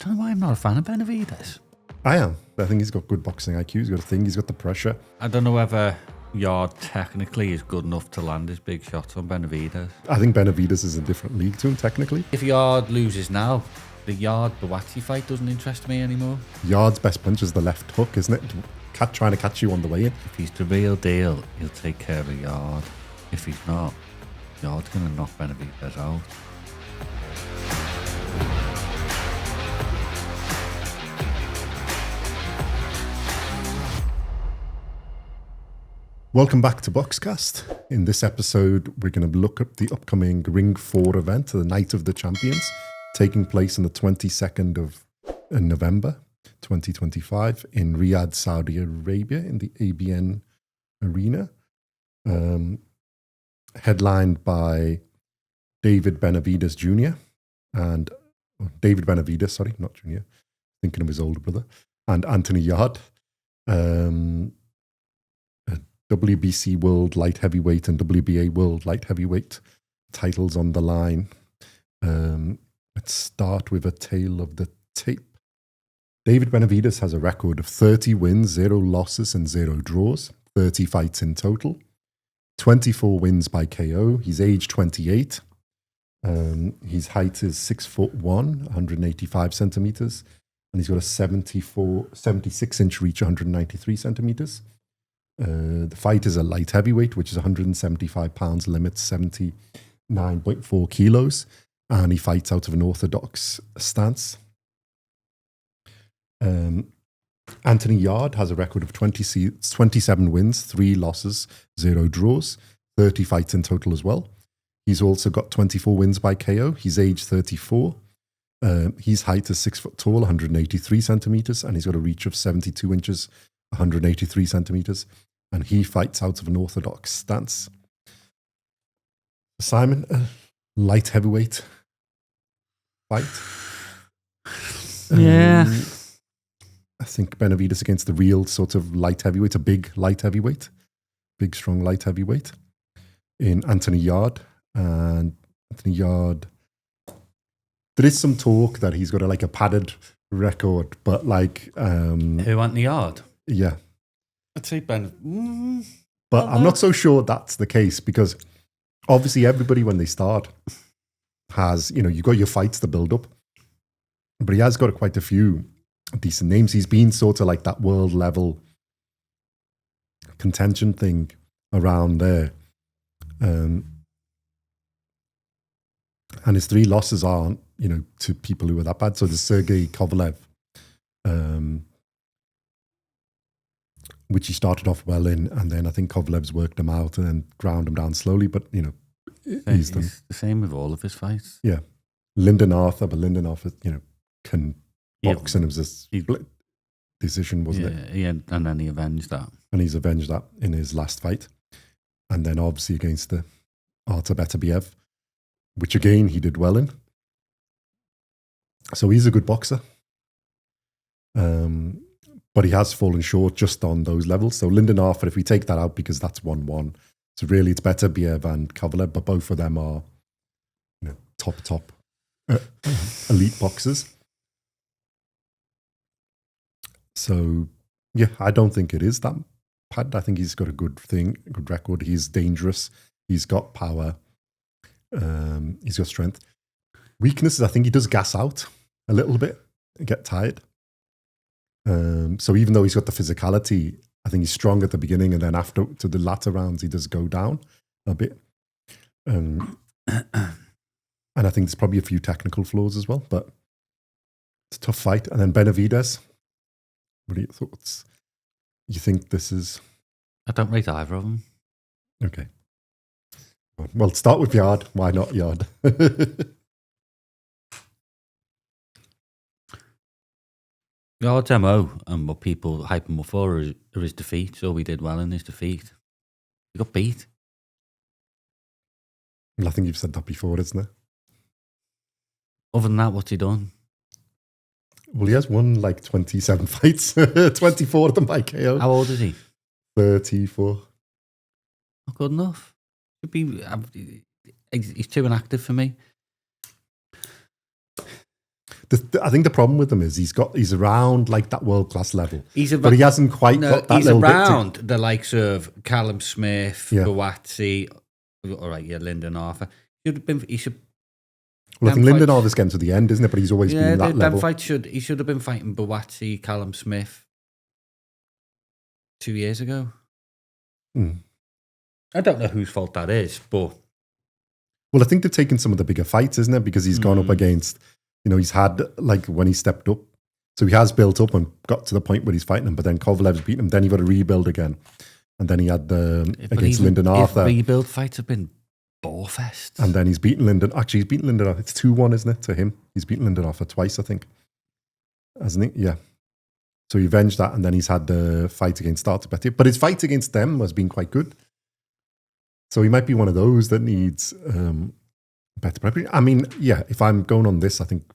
don't know why I'm not a fan of Benavidez. I am. I think he's got good boxing IQ. He's got a thing. He's got the pressure. I don't know whether Yarde technically is good enough to land his big shots on Benavidez. I think Benavidez is a different league to him, technically. If Yarde loses now, the Yarde-Bawati fight doesn't interest me anymore. Yarde's best punch is the left hook, isn't it? Trying to catch you on the way in. If he's the real deal, he'll take care of Yarde. If he's not, Yarde's going to knock Benavidez out. Welcome back to BoxCast. In this episode, we're going to look at the upcoming Ring 4 event, the Night of the Champions, taking place on the 22nd of November 2025 in Riyadh, Saudi Arabia, in the ABN Arena. Headlined by David Benavidez Jr. and David Benavidez, sorry, not Jr., thinking of his older brother, and Anthony Yarde. WBC World Light Heavyweight and WBA World Light Heavyweight titles on the line. Let's start with a tale of the tape. David Benavidez has a record of 30 wins, 0 losses and 0 draws, 30 fights in total, 24 wins by KO. He's age 28. His height is 6'1", 185 centimeters, and he's got a 76-inch reach, 193 centimeters. The fight is a light heavyweight, which is 175 pounds, limits 79.4 kilos, and he fights out of an orthodox stance. Anthony Yarde has a record of 27 wins, 3 losses, 0 draws, 30 fights in total as well. He's also got 24 wins by KO. He's age 34. His height is 6 foot tall, 183 centimeters, and he's got a reach of 72 inches, 183 centimeters, and he fights out of an orthodox stance. Simon, light heavyweight fight. Yeah. I think Benavidez against the real sort of light heavyweight, a big light heavyweight, big strong light heavyweight in Anthony Yarde. And Anthony Yarde, there is some talk that he's got a padded record, but Who, Anthony Yarde? Yeah. I'd say Ben. But I'm not so sure that's the case, because obviously everybody when they start has, you've got your fights to build up, but he has got quite a few decent names. He's been sort of like that world level contention thing around there. And his 3 losses aren't, to people who are that bad. So there's Sergey Kovalev, which he started off well in, and then I think Kovalev's worked him out and then ground him down slowly, but, He's the same with all of his fights. Yeah. Lyndon Arthur, but Lyndon Arthur, can box, and it was a split decision, wasn't it? Yeah, and then he avenged that. And he's avenged that in his last fight. And then obviously against the Artur Beterbiev, which again he did well in. So he's a good boxer. But he has fallen short just on those levels. So Lyndon Arthur, if we take that out, because that's 1-1. So really it's Beterbiev and Kovalev, but both of them are top elite boxers. So yeah, I don't think it is that bad. I think he's got a good record. He's dangerous. He's got power. He's got strength. Weaknesses, I think he does gas out a little bit and get tired. So even though he's got the physicality, I think he's strong at the beginning, and then after to the latter rounds, he does go down a bit. And I think there's probably a few technical flaws as well, but it's a tough fight. And then Benavidez, what are your thoughts? You think this is... I don't rate either of them. Okay. Well, start with Yarde. Why not Yarde? Yarde's MO and what people hype him up for are his defeat. So he did well in his defeat. He got beat. Well, I think you've said that before, isn't it? Other than that, what's he done? Well, he has won 27 fights, 24 of them by KO. How old is he? 34. Not good enough. Should be. He's too inactive for me. I think the problem with him is he's around like that world class level, but he hasn't quite got that he's little around bit the likes of Callum Smith, Yeah. Boazzi, all right, Lyndon Arthur. He should. Well, I think Lyndon Arthur's getting to the end, isn't it? But he's always been that level. He should have been fighting Boazzi, Callum Smith 2 years ago. I don't know whose fault that is, but well, I think they've taken some of the bigger fights, isn't it? Because he's gone up against, he's had like when he stepped up, so he has built up and got to the point where he's fighting him. But then Kovalev's beaten him. Then he got to rebuild again, and then he had against Lyndon Arthur. His rebuild fights have been bore-fest. And then he's beaten Lyndon. Actually, he's beaten Lyndon Arthur. It's 2-1, isn't it, to him? He's beaten Lyndon Arthur twice, I think. Hasn't he? Yeah. So he avenged that, and then he's had the fight against Artur. But his fight against them has been quite good. So he might be one of those that needs better preparation. I mean, yeah, if I'm going on this, I think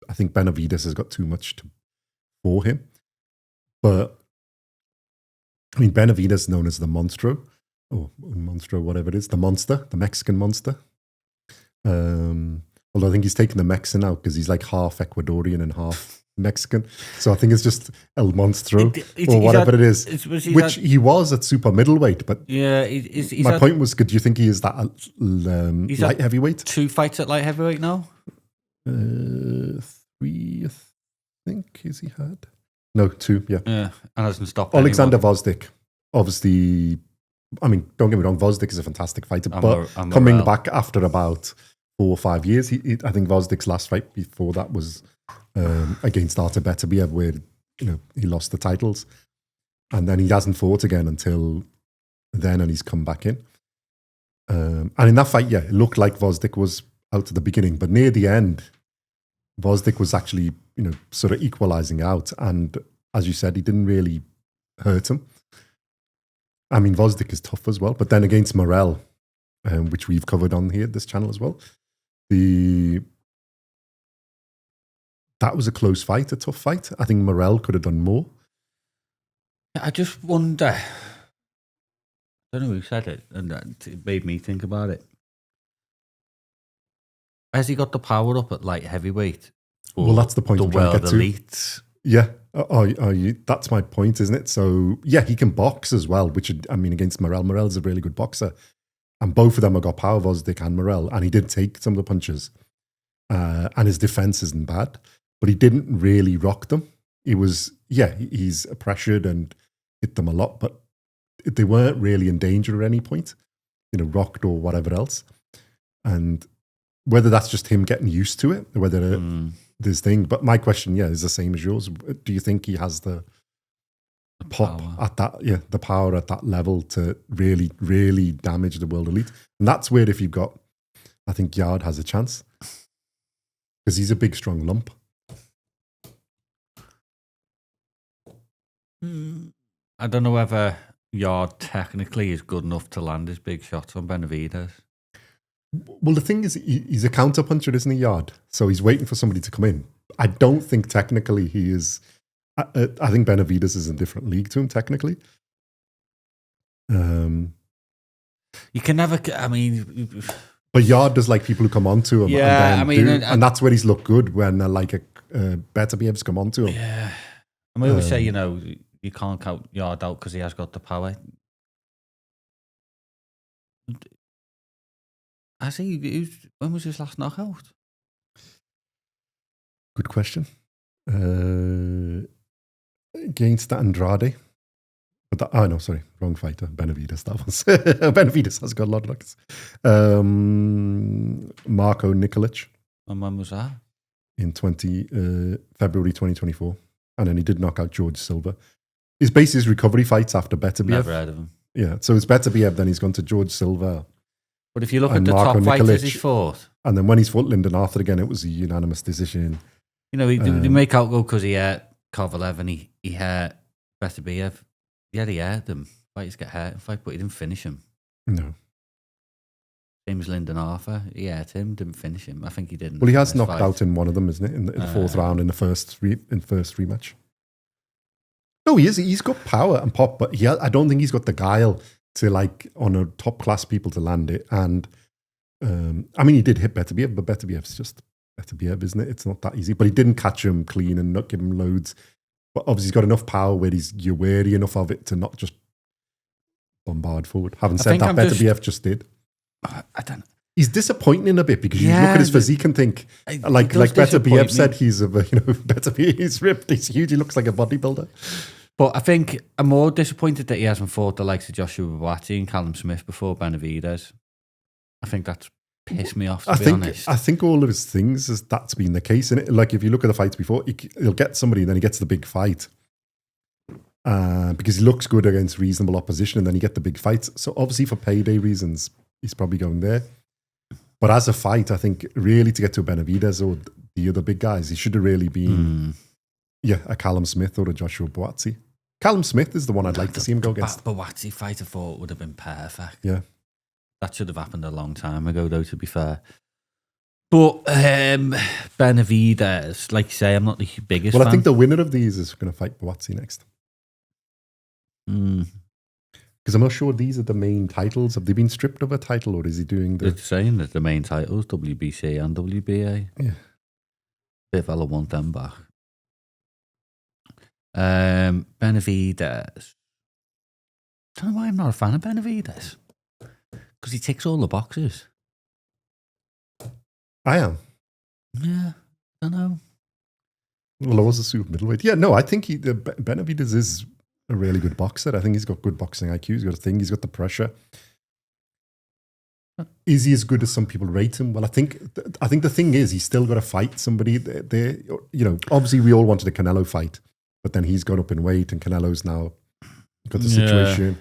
Benavidez has got too much for him. But, I mean, Benavidez is known as the Monstro, whatever it is, the monster, the Mexican monster. Although I think he's taken the Mexican out because he's like half Ecuadorian and half Mexican. So I think it's just El Monstro or whatever it is, which he was at super middleweight. But yeah, my point was, do you think he is that light heavyweight? 2 fights at light heavyweight now? 3, I think, has he had? No, 2, yeah. Yeah, and hasn't stopped Alexander Vosdik, obviously, I mean, don't get me wrong, Vosdik is a fantastic fighter, but coming back after about 4 or 5 years, I think Vosdik's last fight before that was against Artur Beterbiev, where he lost the titles, and then he hasn't fought again until then, and he's come back in. And in that fight, yeah, it looked like Vosdik was out at the beginning, but near the end, Vosdik was actually sort of equalizing out, and as you said, he didn't really hurt him. I mean, Vosdik is tough as well, but then against Morel, which we've covered on here, this channel as well, that was a close fight, a tough fight. I think Morel could have done more. I just wonder, I don't know who said it, and it made me think about it. Has he got the power up at light heavyweight? Well, that's the point I'm trying to get to. Elite? Yeah. That's my point, isn't it? So, yeah, he can box as well, which, I mean, against Morel. Morel's a really good boxer. And both of them have got power, Vosdik and Morel. And he did take some of the punches. And his defense isn't bad. But he didn't really rock them. He was, he's pressured and hit them a lot. But they weren't really in danger at any point, rocked or whatever else. And whether that's just him getting used to it, or whether this thing. But my question, is the same as yours. Do you think he has the pop at that, the power at that level to really, really damage the world elite? And that's where, if you've got, I think Yarde has a chance because he's a big, strong lump. I don't know whether Yarde technically is good enough to land his big shots on Benavidez. Well, the thing is, he's a counter-puncher, isn't he, Yarde? So he's waiting for somebody to come in. I don't think technically he is... I think Benavidez is in a different league to him, technically. You can never... I mean... But Yarde does like people who come onto him. Yeah, and that's where he's looked good, when Beterbiev's come onto him. Yeah. I mean, we say, you can't count Yarde out because he has got the power. Has he? When was his last knockout? Good question. Against Andrade. But no, sorry, wrong fighter. Benavidez, that was. Benavidez has got a lot of knockouts. Marko Nikolic. And when was that? In February 2024. And then he did knock out George Silva. He's based his recovery fights after Beterbiev. Never heard of him. Yeah, so it's Beterbiev, then he's gone to George Silva. But if you look at the top fighters he's fought. And then when he's fought Lyndon Arthur again, it was a unanimous decision. They make out go because he hurt Kovalev and he hurt Beterbiev. Yeah, he hurt them. Fighters get hurt in fight, but he didn't finish him. No. Same as Lyndon Arthur. He hurt him, didn't finish him. I think he didn't. Well, he has knocked out in one of them, isn't it? In the fourth round in the first rematch. No, he is. He's got power and pop, but I don't think he's got the guile to on a top class people to land it. And I mean, he did hit Beterbiev, but Beterbiev's just Benavidez, isn't it? It's not that easy. But he didn't catch him clean and not give him loads. But obviously, he's got enough power where you're wary enough of it to not just bombard forward. Having said that, Benavidez just did. I don't know. He's disappointing in a bit because you look at his physique and think, like Benavidez said, he's Benavidez ripped, he's huge, he looks like a bodybuilder. But I think I'm more disappointed that he hasn't fought the likes of Joshua Buatsi and Callum Smith before Benavidez. I think that's pissed me off, to be honest. I think all of his things, that's been the case. And like, if you look at the fights before, he'll get somebody and then he gets the big fight. Because he looks good against reasonable opposition and then you get the big fights. So obviously for payday reasons, he's probably going there. But as a fight, I think really to get to a Benavidez or the other big guys, he should have really been a Callum Smith or a Joshua Buatsi. Callum Smith is the one I'd like to see him go against. Buatsi fight I thought would have been perfect. Yeah. That should have happened a long time ago, though, to be fair. But Benavidez, like you say, I'm not the biggest fan. I think the winner of these is going to fight Buatsi next. Because I'm not sure these are the main titles. Have they been stripped of a title, or is he doing the... They're saying that the main titles, WBC and WBA. Yeah. If I want them back. Benavidez. I don't know why I'm not a fan of Benavidez. Because he ticks all the boxes. I am. Yeah, I don't know. Well, I was a super middleweight. Yeah, no, I think Benavidez is a really good boxer. I think he's got good boxing IQ. He's got a thing. He's got the pressure. Is he as good as some people rate him? Well, I think the thing is he's still got to fight somebody. Obviously we all wanted a Canelo fight, but then he's gone up in weight and Canelo's now got the situation.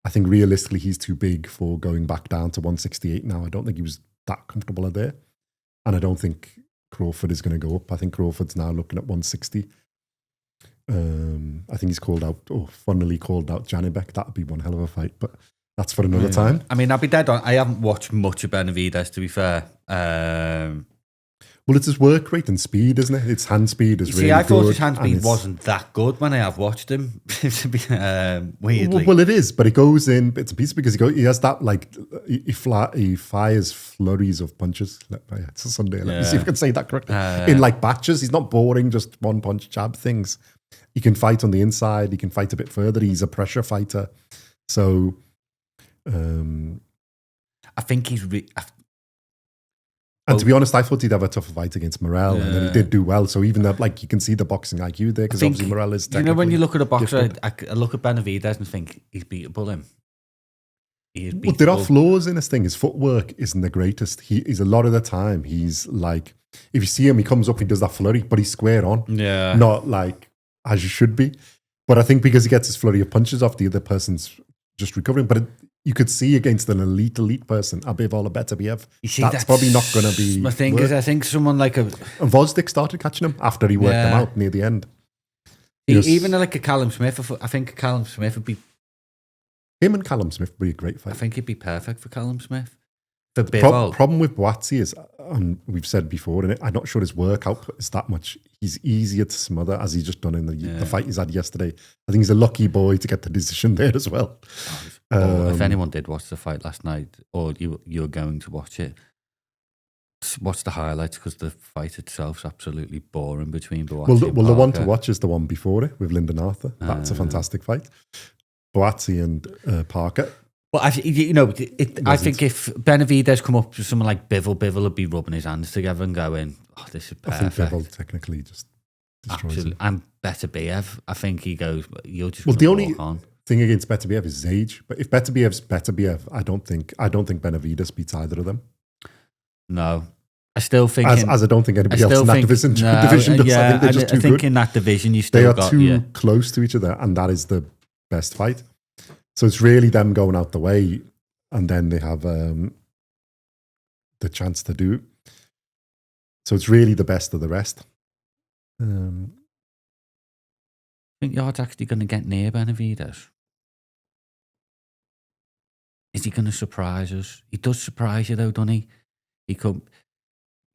I think realistically he's too big for going back down to 168 now. I don't think he was that comfortable there. And I don't think Crawford is going to go up. I think Crawford's now looking at 160. I think he's funnily called out Janibek. That would be one hell of a fight, but that's for another time. I mean, I'll be dead on. I haven't watched much of Benavidez, to be fair. Well, it's his work rate and speed, isn't it? Its hand speed is really good. I thought his hand speed wasn't that good when I have watched him, weirdly. Well, it is, but it goes in bits and pieces because he has that, like, he fires flurries of punches. It's a Sunday. Let me see if I can say that correctly. In, like, batches. He's not boring, just one punch jab things. He can fight on the inside. He can fight a bit further. He's a pressure fighter. So, I think he's... And to be honest, I thought he'd have a tougher fight against Morel, and then he did do well. So even that, like, you can see the boxing IQ there, because obviously Morel is technically... when you look at a boxer, I look at Benavidez and think he's beatable him. Well, there are flaws in his thing. His footwork isn't the greatest. He's a lot of the time, he's like, if you see him, he comes up, he does that flurry, but he's square on. Yeah. Not like as you should be. But I think because he gets his flurry of punches off, the other person's just recovering. But you could see against an elite person, Abdullah Beterbiev, that's probably not going to be... My thing is, I think someone like a... And Vosdik started catching him after he worked him out near the end. Even like a Callum Smith, I think Callum Smith would be... Him and Callum Smith would be a great fight. I think he'd be perfect for Callum Smith. For Bivol. Problem with Buatsi is, we've said before, and I'm not sure his work output is that much. He's easier to smother, as he's just done in the fight he's had yesterday. I think he's a lucky boy to get the decision there as well. If anyone did watch the fight last night, or you're going to watch it, watch the highlights, because the fight itself's absolutely boring between Buatsi and Parker. The one to watch is the one before it with Lyndon Arthur. That's a fantastic fight. Buatsi and Parker. Well, I think if Benavidez come up to someone like Bivol would be rubbing his hands together and going, "Oh, this is perfect." I think Bivol technically just destroys him. And Beterbiev, I think he goes, "You're just the only thing against Beterbiev is his age. But if Beterbiev's Beterbiev, I don't think Benavidez beats either of them. No, I still think as I don't think anybody else in that division does. Yeah, I think they're just too good. In that division, you still they are too close to each other, and that is the best fight. So it's really them going out the way, and then they have the chance to do. So it's really the best of the rest. I think Yarde's actually going to get near Benavidez. Is he going to surprise us? He does surprise you, though, doesn't he? He could.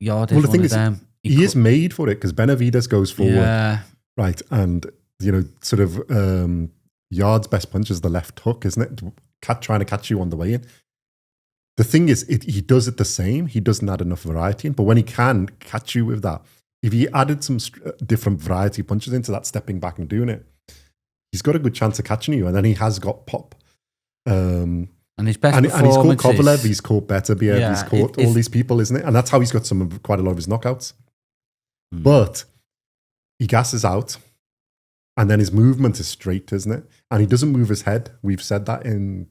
Yarde is one of them. He is made for it, because Benavidez goes forward, right, and sort of. Yarde's best punch is the left hook, isn't it? Trying to catch you on the way in. The thing is, he does it the same. He doesn't add enough variety in. But when he can catch you with that, if he added some different variety punches into that, stepping back and doing it, he's got a good chance of catching you. And then he has got pop. And his best and he's caught Kovalev, he's caught Beterbiev, he's caught all these people, isn't it? And that's how he's got quite a lot of his knockouts. But he gasses out, and then his movement is straight, isn't it? And he doesn't move his head. We've said that in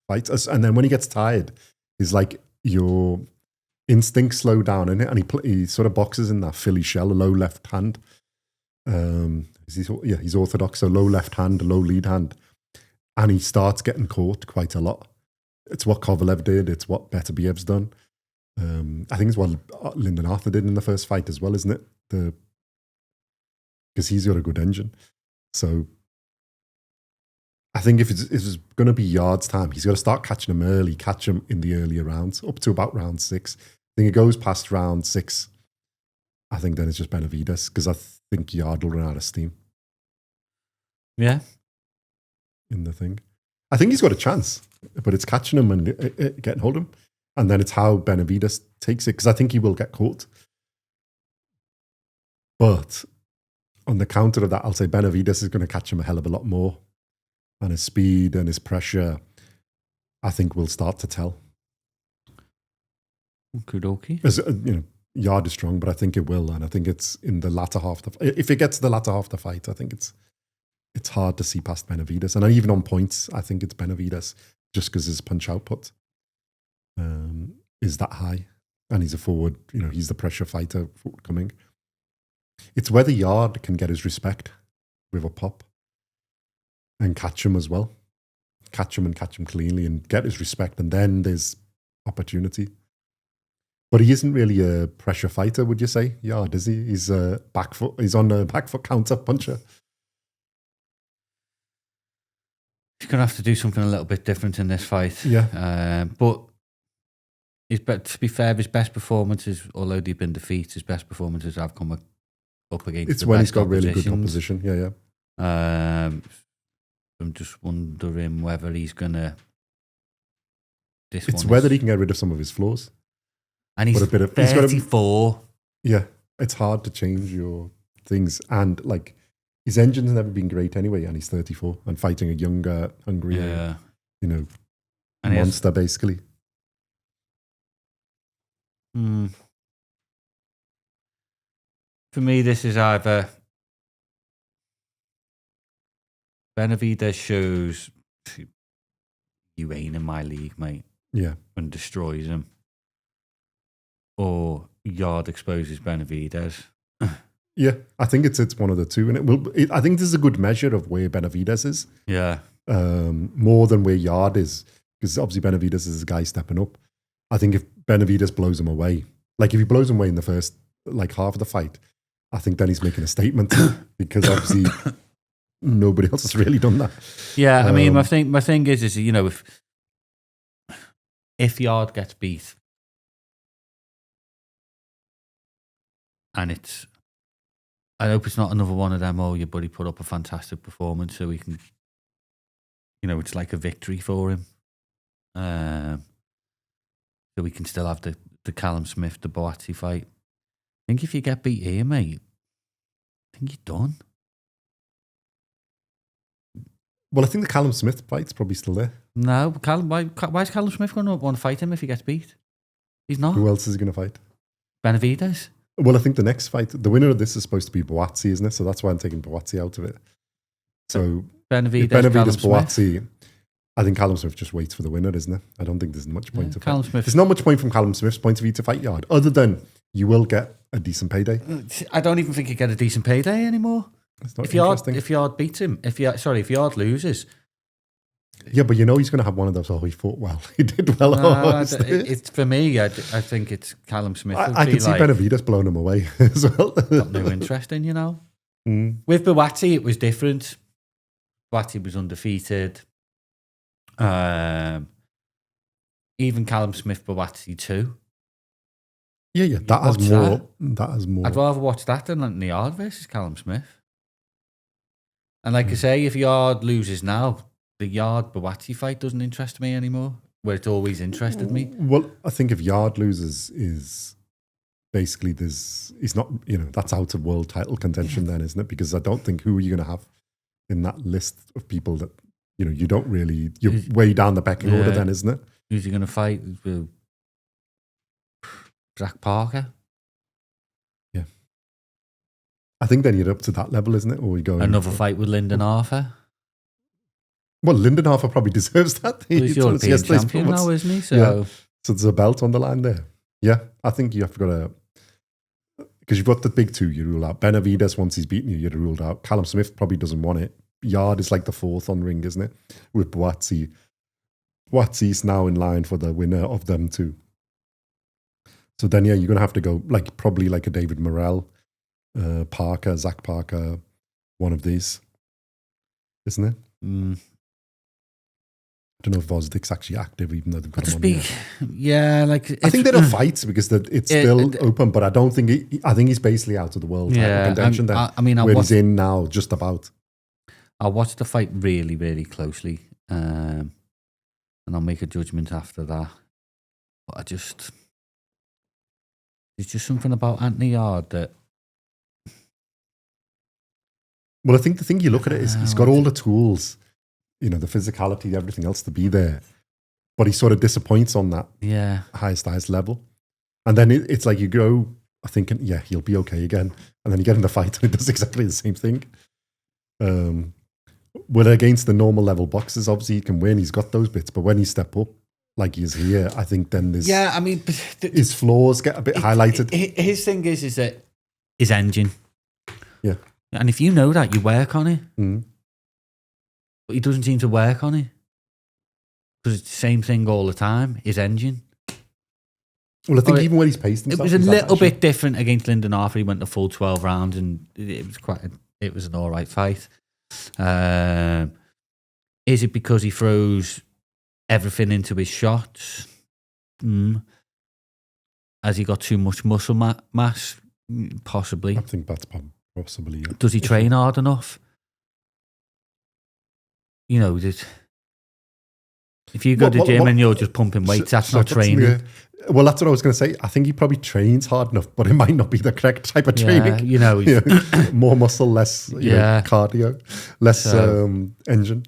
fights. And then when he gets tired, he's like, your instincts slow down, innit? And he sort of boxes in that Philly shell, a low left hand. He's orthodox, so low left hand, low lead hand. And he starts getting caught quite a lot. It's what Kovalev did. It's what Beterbiev's done. I think it's what Lyndon Arthur did in the first fight as well, isn't it? Because he's got a good engine. So I think if it's going to be Yarde's time, he's got to start catching him early, catch him in the earlier rounds, up to about round 6. I think it goes past round 6. I think then it's just Benavidez, because I think Yarde will run out of steam. Yeah. In the thing. I think he's got a chance, but it's catching him and getting hold of him. And then it's how Benavidez takes it, because I think he will get caught. But on the counter of that, I'll say Benavidez is going to catch him a hell of a lot more. And his speed and his pressure, I think, will start to tell. Okie. Yarde is strong, but I think it will. And I think it's in the latter half. If it gets to the latter half of the fight, I think it's hard to see past Benavidez. And even on points, I think it's Benavidez, just because his punch output is that high. And he's a forward, he's the pressure fighter coming. It's whether Yarde can get his respect with a pop and catch him as well. Catch him cleanly and get his respect. And then there's opportunity. But he isn't really a pressure fighter, would you say? Yarde, is he? He's on a back foot counter puncher. He's going to have to do something a little bit different in this fight. Yeah. But to be fair, his best performances, although they've been defeats, his best performances have come up against it's when he's got really good opposition. Yeah. I'm just wondering whether he's going to... It's whether he can get rid of some of his flaws. And he's 34. It's hard to change your things. And his engine's never been great anyway, and he's 34 and fighting a younger, hungrier, monster, basically. For me, this is either Benavidez shows you ain't in my league, mate. Yeah. And destroys him. Or Yarde exposes Benavidez. Yeah, I think it's one of the two, and I think this is a good measure of where Benavidez is. Yeah, more than where Yarde is, because obviously Benavidez is a guy stepping up. I think if Benavidez blows him away, if he blows him away in the first half of the fight, I think then he's making a statement because obviously nobody else has really done that. Yeah, I mean, my thing is if Yarde gets beat, and I hope it's not another one of them, your buddy put up a fantastic performance so we can, it's like a victory for him. So we can still have the Callum Smith, the Boatti fight. I think if you get beat here, mate, I think you're done. Well, I think the Callum Smith fight's probably still there. No, why is Callum Smith going to want to fight him if he gets beat? He's not. Who else is he going to fight? Benavidez. Well, I think the next fight, the winner of this is supposed to be Boatti, isn't it? So that's why I'm taking Boatti out of it. So Benavidez, Boatti. I think Callum Smith just waits for the winner, isn't it? I don't think there's much point of Callum Smith. There's not much point from Callum Smith's point of view to fight Yarde, other than you will get a decent payday. I don't even think you get a decent payday anymore. It's not if Yarde beats him, if Yarde loses. Yeah, but he's going to have one of those, he fought well. He did well. It's for me, I think it's Callum Smith. I could see Benavidez blowing him away as well. Got no interest in, With Boatti, it was different. Boatti was undefeated. Even Callum Smith, Boatti too. Yeah, that has more. That has more. I'd rather watch that than the Yarde versus Callum Smith. And I say, if Yarde loses now, the Yarde Boatti fight doesn't interest me anymore. where it's always interested me. Well, I think if Yarde loses, is basically he's not, that's out of world title contention then, isn't it? Because I don't think who are you going to have in that list of people that, you don't really, you're way down the pecking order then, isn't it? Who's he going to fight with? Jack Parker? Yeah. I think then you're up to that level, isn't it? Or you go another fight with Lyndon Arthur? Well, Lyndon Arthur probably deserves that. Well, he's European champion now, isn't he? So there's a belt on the line there. Yeah, I think you have got to, because you've got the big two you rule out. Benavidez, once he's beaten you, you're ruled out. Callum Smith probably doesn't want it. Yarde is like the fourth on ring, isn't it? With Boatsy. Boatsy's now in line for the winner of them two. So then, you're going to have to go probably like a David Morrell, Parker, Zach Parker, one of these, isn't it? I don't know if Vozdik's actually active, even though they've got him on here. Yeah, I think they don't fight because it's still open, but I don't think I think he's basically out of the world title contention then. Where he's in now, just about. I watched the fight really, really closely, and I'll make a judgment after that. But there's just something about Anthony Yarde that. Well, I think the thing you look at it is he's got all the tools, the physicality, everything else to be there, but he sort of disappoints on that highest level. And then it's like you go thinking, he'll be okay again. And then you get in the fight and it does exactly the same thing. Well, against the normal level boxers, obviously he can win. He's got those bits. But when he step up, like he is here, I think then there's... Yeah, I mean... his flaws get a bit highlighted. His thing is that his engine. Yeah. And if you know that, you work on it. Mm. But he doesn't seem to work on it. Because it's the same thing all the time, his engine. Well, I think even when he's paced himself... It was a little bit different against Lyndon Arthur. He went the full 12 rounds and it was an all right fight. Is it because he throws everything into his shots? Has he got too much muscle mass? Possibly. I think that's possibly. Yeah. Does he train hard enough? If you go to the gym and you're just pumping weights, that's not training. Well, that's what I was going to say. I think he probably trains hard enough, but it might not be the correct type of training. More muscle, less cardio, less engine.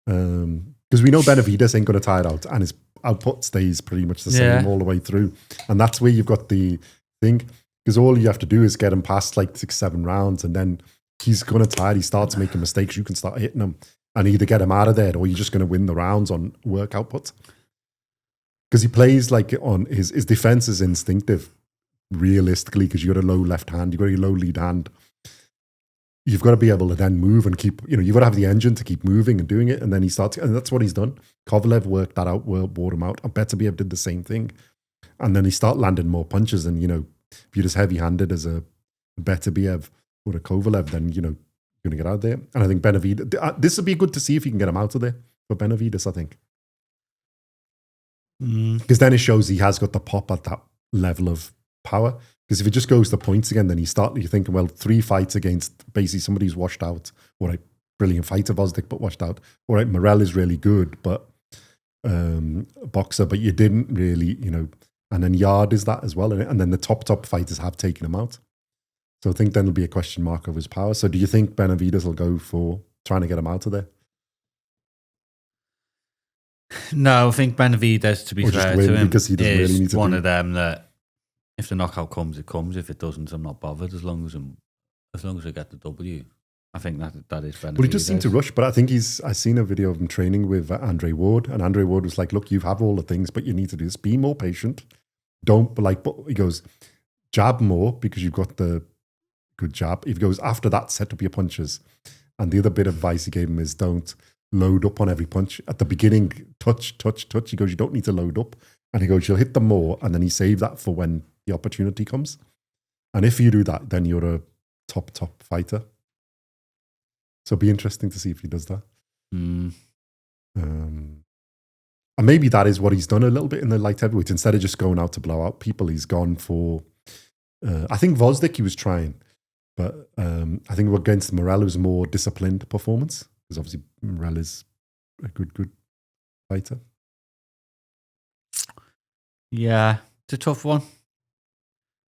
Because we know Benavidez ain't going to tire out, and his output stays pretty much the same all the way through. And that's where you've got the thing, because all you have to do is get him past 6-7 rounds, and then he's going to tire. He starts making mistakes. You can start hitting him and either get him out of there, or you're just going to win the rounds on work output. Because he plays on his defense is instinctive, realistically, because you got a low left hand, you got a low lead hand. You've got to be able to then move and keep, you've got to have the engine to keep moving and doing it. And then he starts, and that's what he's done. Kovalev worked that out, bought him out. I bet Beterbiev did the same thing. And then he start landing more punches. And, if you're as heavy handed as a Beterbiev or a Kovalev, then, you're going to get out there. And I think Benavidez, this would be good to see if you can get him out of there for Benavidez, I think. Because then it shows he has got the pop at that level of power. Because if it just goes to points again, then you're thinking, well, 3 fights against basically somebody who's washed out. All right, brilliant fighter, Vosdik, but washed out. All right, Morrell is really good, but boxer, but you didn't really, and then Yarde is that as well. And then the top fighters have taken him out. So I think then there'll be a question mark of his power. So do you think Benavidez will go for trying to get him out of there? No, I think Benavidez, to be fair to him, because he doesn't really need to one of them that if the knockout comes, it comes. If it doesn't, I'm not bothered. As long as I get the W, I think that is Benavidez. Well, he does seem to rush, but I think I've seen a video of him training with Andre Ward, and Andre Ward was like, "Look, you have all the things, but you need to do this. Be more patient. Don't but he goes, jab more because you've got the good jab. If he goes after that, set up your punches. And the other bit of advice he gave him is don't load up on every punch. At the beginning, touch. He goes, you don't need to load up. And he goes, you'll hit them more. And then he saved that for when the opportunity comes. And if you do that, then you're a top fighter. So it'll be interesting to see if he does that. And maybe that is what he's done a little bit in the light heavyweights. Instead of just going out to blow out people, he's gone for... I think Vosdik he was trying. But I think against Morrell, it was a more disciplined performance. Because obviously Morrell is a good fighter. Yeah, it's a tough one.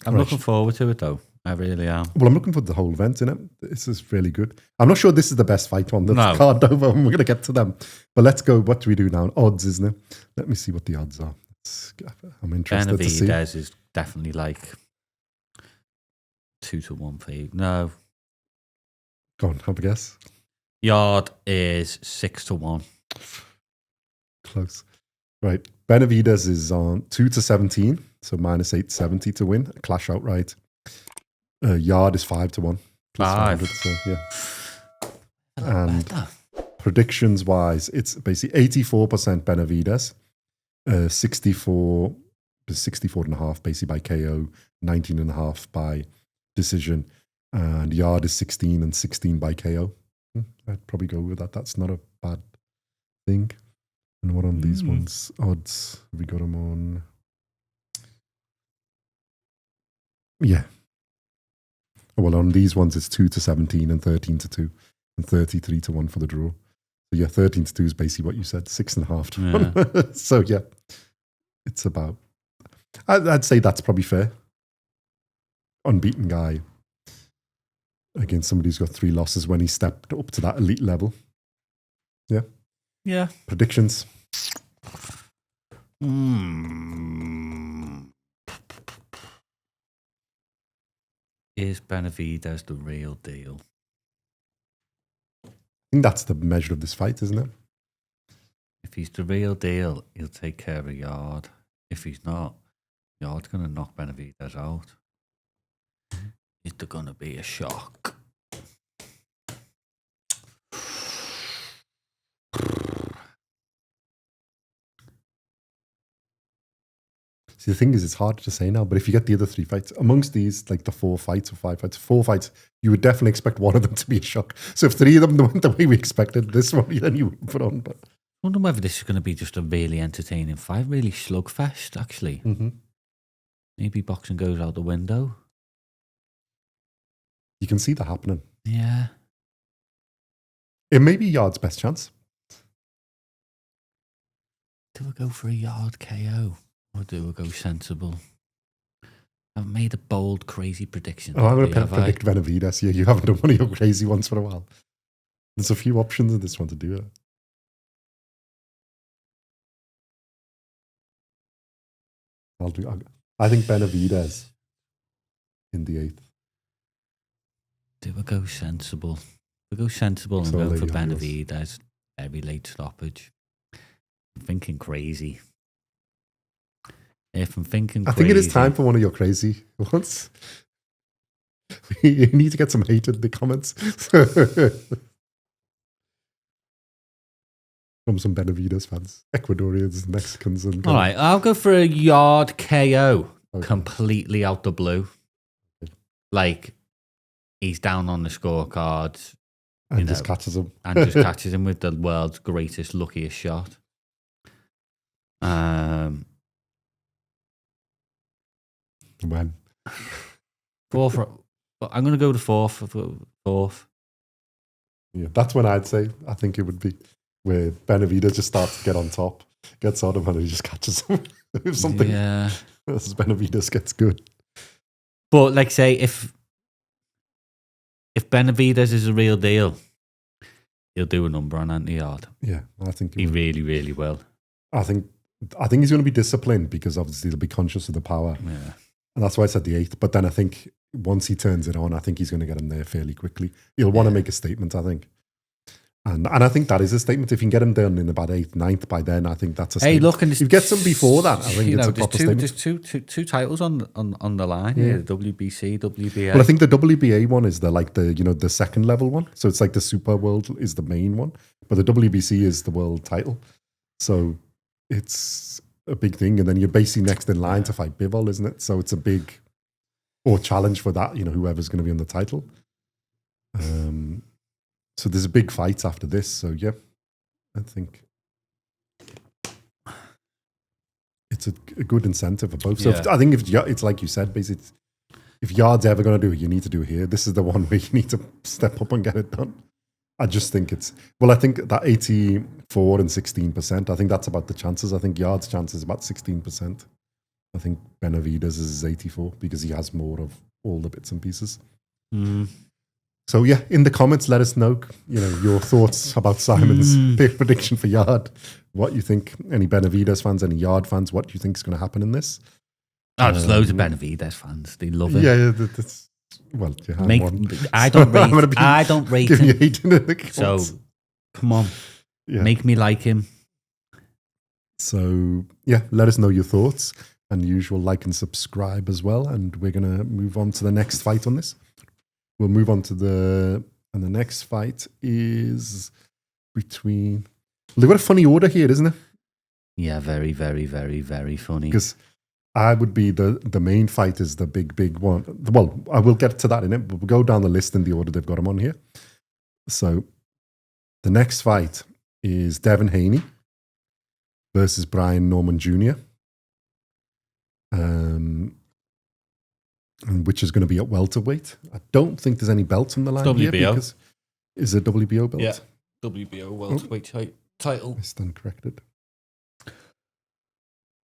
I'm looking forward to it, though. I really am. Well, I'm looking for the whole event, innit? This is really good. I'm not sure this is the best fight on the card, over, and we're going to get to them. But let's go. What do we do now? Odds, isn't it? Let me see what the odds are. I'm interested to see. Benavidez is definitely like 2-1 favourite. No. Go on, have a guess. Yarde is 6-1. Close. Right. Benavidez is on 2-17, so -870 to win. Clash outright. Yarde is 5-1. 5. So, yeah. And predictions wise, it's basically 84% Benavidez, 64.5 basically by KO, 19.5 by decision, and Yarde is 16 and 16 by KO. I'd probably go with that. That's not a bad thing. And what on these ones? Odds. Have we got them on? Yeah. Well, on these ones, it's 2-17 and 13-2 and 33-1 for the draw. So, yeah, 13-2 is basically what you said, 6.5 to 1. So, yeah, it's about, I'd say that's probably fair. Unbeaten guy against somebody who's got 3 losses when he stepped up to that elite level. Yeah. Yeah. Predictions. Is Benavidez the real deal? I think that's the measure of this fight, isn't it? If he's the real deal, he'll take care of Yarde. If he's not, Yarde's going to knock Benavidez out. Is there going to be a shock? See, the thing is, it's hard to say now, but if you get the other 3 fights, amongst these, like the 4 fights or 5 fights, 4 fights, you would definitely expect one of them to be a shock. So if 3 of them went the way we expected, this one, then you would put on. But I wonder whether this is going to be just a really entertaining fight, really slugfest, actually. Mm-hmm. Maybe boxing goes out the window. You can see that happening. Yeah. It may be Yarde's best chance. Do we go for a Yarde KO? Or do we go sensible? I've made a bold, crazy prediction. Oh, I'm going to predict Benavidez. Yeah, you haven't done one of your crazy ones for a while. There's a few options in this one to do it. I think Benavidez in the 8th. Do we go sensible? We go sensible and go for Benavidez. Every late stoppage. I'm thinking crazy. If I'm thinking crazy, I think it is time for one of your crazy ones. You need to get some hate in the comments. From some Benavidez fans. Ecuadorians, Mexicans. And all right, I'll go for a Yarde KO. Okay. Completely out the blue. Okay. Like, he's down on the scorecards. And just catches him. And just catches him with the world's greatest, luckiest shot. When? 4th. I'm going to go to 4th. Yeah, that's when I'd say. I think it would be where Benavidez just starts to get on top, gets on him, and he just catches him. If something. Yeah. As Benavidez gets good. But like, say if Benavidez is a real deal, he'll do a number on Yarde. Yeah, I think he really, really will. I think he's going to be disciplined because obviously he'll be conscious of the power. Yeah. And that's why I said the 8th. But then I think once he turns it on, I think he's going to get him there fairly quickly. He'll want to make a statement, I think. And I think that is a statement. If you can get him done in about 8th, 9th by then, I think that's a statement. Hey, look, and if you get some before that, I think it's a proper statement. There's two titles on the line here, the WBC, WBA. Well, I think the WBA one is the second level one. So it's like the Super World is the main one. But the WBC is the world title. So it's a big thing. And then you're basically next in line to fight Bivol, isn't it? So it's a big challenge for that, whoever's going to be on the title. So there's a big fight after this. So yeah, I think it's a good incentive for both. So I think if it's like you said, basically, if Yarde's ever going to do it, you need to do it here. This is the one where you need to step up and get it done. I just think I think that 84 and 16%, I think that's about the chances. I think Yarde's chance is about 16%. I think Benavidez is 84 because he has more of all the bits and pieces. So yeah, in the comments, let us know, your thoughts about Simon's pick prediction for Yarde. What you think? Any Benavidez fans? Any Yarde fans? What do you think is going to happen in this? Oh, there's loads of Benavidez fans. They love it. Yeah, that's well. I don't rate him. You hate in the comments. So come on, make me like him. So yeah, let us know your thoughts, and the usual like and subscribe as well. And we're gonna move on to the next fight on this. We'll move on to the next fight is between. They've got a funny order here, isn't it? Yeah, very, very, very, very funny. Because I would be the main fight is the big one. Well, I will get to that in it, but we'll go down the list in the order they've got them on here. So the next fight is Devin Haney versus Brian Norman Jr. And which is going to be at welterweight. I don't think there's any belts on the line here. Because, is it WBO belt? Yeah, WBO welterweight title. I stand corrected.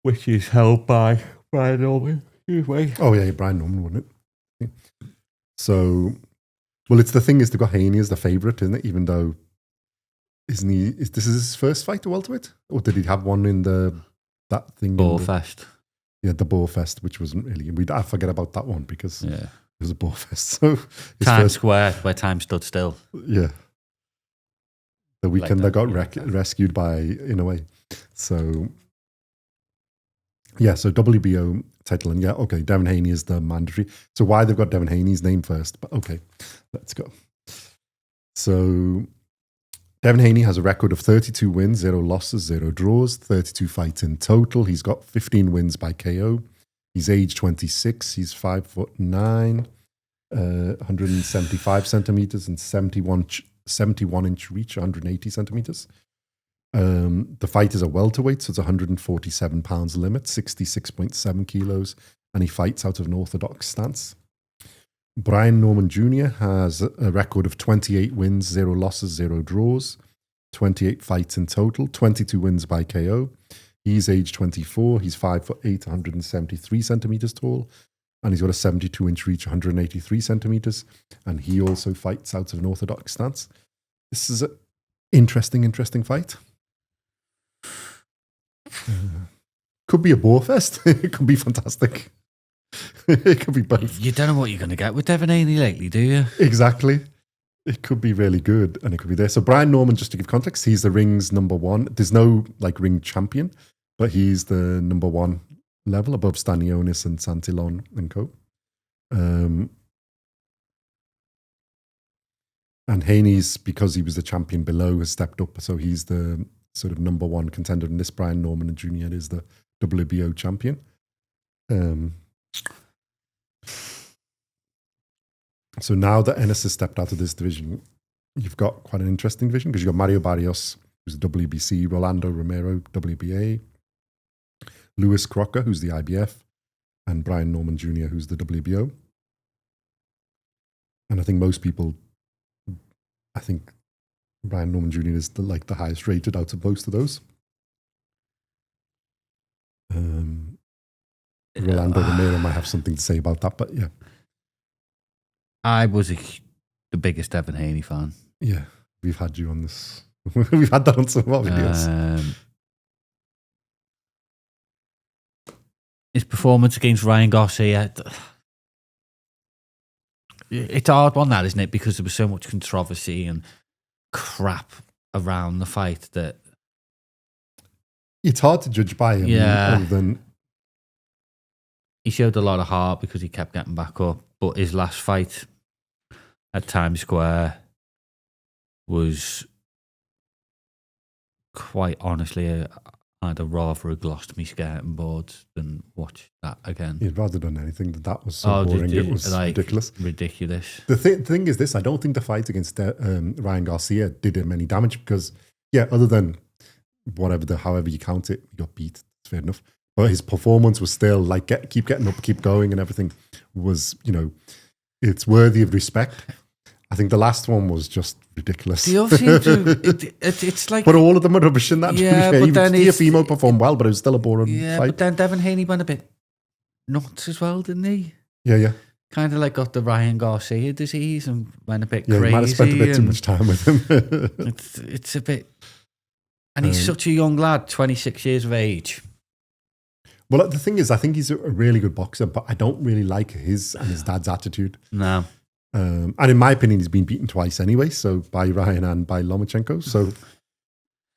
Which is held by Brian Norman. Oh yeah, Brian Norman won it. Yeah. So, well, it's the thing is they've got Haney as the favourite, isn't it? Even though, isn't he? This is his first fight to welterweight, or did he have one in that thing? Boarfest. Yeah, the Boarfest, which wasn't really. I forget about that one because it was a Boarfest. So Times Square, where time stood still. Yeah, the weekend they got rescued by, in a way. So yeah, so WBO title, and Devin Haney is the mandatory. So why they've got Devin Haney's name first? But okay, let's go. So Devin Haney has a record of 32 wins, 0 losses, 0 draws, 32 fights in total. He's got 15 wins by KO. He's age 26. He's 5'9", 175 centimeters, and 71 inch reach, 180 centimeters. The fight is a welterweight, so it's 147 pounds limit, 66.7 kilos, and he fights out of an orthodox stance. Brian Norman Jr. has a record of 28 wins, 0 losses, 0 draws, 28 fights in total, 22 wins by KO. He's age 24. He's 5'8", 173 centimeters tall, and he's got a 72-inch reach, 183 centimeters, and he also fights out of an orthodox stance. This is an interesting fight. Could be a bore fest. It could be fantastic. It could be both. You don't know what you're going to get with Devin Haney lately, do you? Exactly. It could be really good, and it could be there. So Brian Norman, just to give context, he's the ring's number one. There's no ring champion, but he's the number one level above Stanionis and Santilon and co. And Haney's, because he was the champion below, has stepped up. So he's the sort of number one contender. And this Brian Norman Jr. is the WBO champion. So now that Ennis has stepped out of this division, you've got quite an interesting division because you've got Mario Barrios, who's the WBC, Rolando Romero, WBA, Lewis Crocker, who's the IBF, and Brian Norman Jr., who's the WBO. And I think most people, Brian Norman Jr. is the highest rated out of most of those. Rolando Romero might have something to say about that, but yeah. I was the biggest Devin Haney fan. Yeah, we've had you on this. We've had that on some of our videos. His performance against Ryan Garcia, it's a hard one, that, isn't it? Because there was so much controversy and crap around the fight that it's hard to judge by him. Yeah. Other than he showed a lot of heart because he kept getting back up. But his last fight at Times Square was, quite honestly, I'd have rather glossed me skirting boards than watch that again. You'd rather done anything. That was so boring. It was ridiculous. Ridiculous. The thing is this, I don't think the fight against Ryan Garcia did him any damage because, other than however you count it, he got beat. It's fair enough. But his performance was still keep getting up, keep going, and everything was, it's worthy of respect. I think the last one was just ridiculous. Do you seem to? It's like, but all of them are rubbish in that. Yeah, but then Teofimo performed well, but it was still a boring fight. But then Devin Haney went a bit nuts as well, didn't he? Yeah. Kind of like got the Ryan Garcia disease and went a bit Yeah, crazy. he might have spent a bit too much time with him. It's a bit... And he's such a young lad, 26 years of age. Well, the thing is, I think he's a really good boxer, but I don't really like his and his dad's attitude. No. And in my opinion, he's been beaten twice anyway, so by Ryan and by Lomachenko. So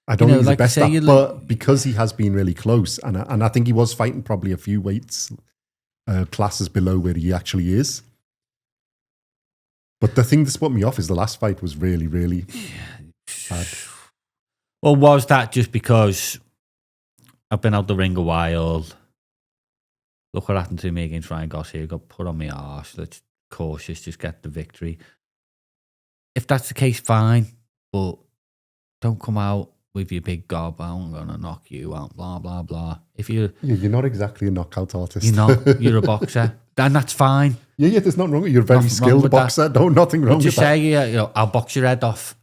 I don't think he's the best at, but because he has been really close, and I think he was fighting probably a few weights, classes below where he actually is. But the thing that's put me off is the last fight was really, really bad. Well, was that just because I've been out the ring a while? Look what happened to me against Ryan Garcia. Got put on my arse. Let's cautious, just get the victory. If that's the case, fine. But don't come out with your big gob. I'm going to knock you out, blah, blah, blah. If you're not exactly a knockout artist. You're not. You're a boxer. Then that's fine. Yeah, there's nothing wrong with you. You're a very skilled boxer. No, nothing wrong with that. Just say, I'll box your head off.